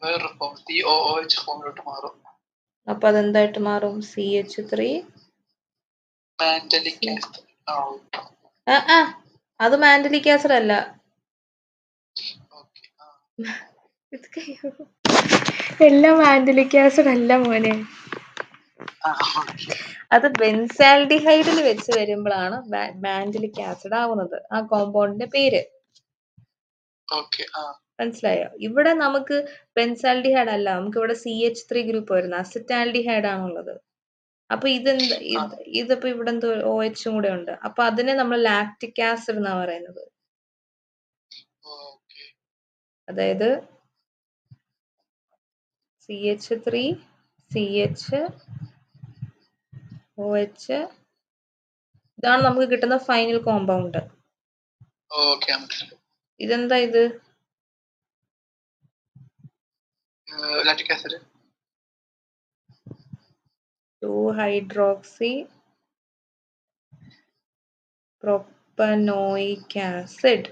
വേറൊരു ഫോം COOH ഫോമിലോട്ട് മാറും. അപ്പൊ അതെന്തായിട്ട് മാറും? CH3 mandelic acid. അത് മാൻഡലിക് ആസിഡ് അല്ല. എല്ലാം മാൻഡലിക് ആസിഡ് അല്ല മോനെ. അത് ബെൻസാൽഡിഹൈഡിൽ വെച്ച് വരുമ്പോഴാണ് മാൻഡലിക് ആസിഡ് ആവുന്നത്, ആ കോമ്പൗണ്ടിന്റെ പേര്. മനസ്സിലായോ? ഇവിടെ നമുക്ക് ബെൻസാൽഡിഹൈഡ് അല്ല, നമുക്ക് ഇവിടെ CH3 ഗ്രൂപ്പ് വരുന്നത്, അസിറ്റാൽഡിഹൈഡ് ആണുള്ളത്. അപ്പൊ ഇതിപ്പോ ഇവിടെ എന്തോ OH കൂടെ ഉണ്ട്. അപ്പൊ അതിനെ നമ്മൾ ലാക്റ്റിക് ആസിഡ് എന്നാ പറയുന്നത്. അതായത് CH3 CH OH ഇതാണ് നമുക്ക് കിട്ടുന്ന ഫൈനൽ കോമ്പൗണ്ട്. ഇതെന്താ ഇത്? Lactic acid two hydroxy propanoic acid.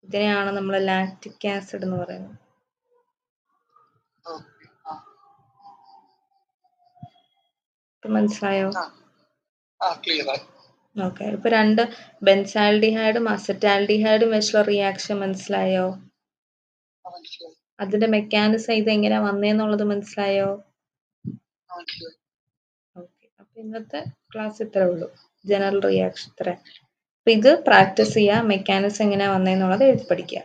ഇതിനെയാണ് നമ്മൾ ലാക്റ്റിക് ആസിഡ് എന്ന് പറയുന്നത്. മനസ്സിലായോ? ഓക്കെ, ഇപ്പൊ രണ്ട് ബെൻസാൽഡിഹൈഡും അസറ്റാൽഡിഹൈഡും വെച്ചുള്ള റിയാക്ഷൻ മനസ്സിലായോ? അതിന്റെ മെക്കാനിസം ഇത് എങ്ങനെ വന്നേന്നുള്ളത് മനസ്സിലായോ? ഓക്കെ, അപ്പൊ ഇന്നത്തെ ക്ലാസ് ഇത്രേ ഉള്ളൂ, ജനറൽ റിയാക്ഷൻ ഇത്ര. അപ്പൊ ഇത് പ്രാക്ടീസ് ചെയ്യുക, മെക്കാനിസം എങ്ങനെയാ വന്നേന്നുള്ളത് എഴുതി പഠിക്കുക.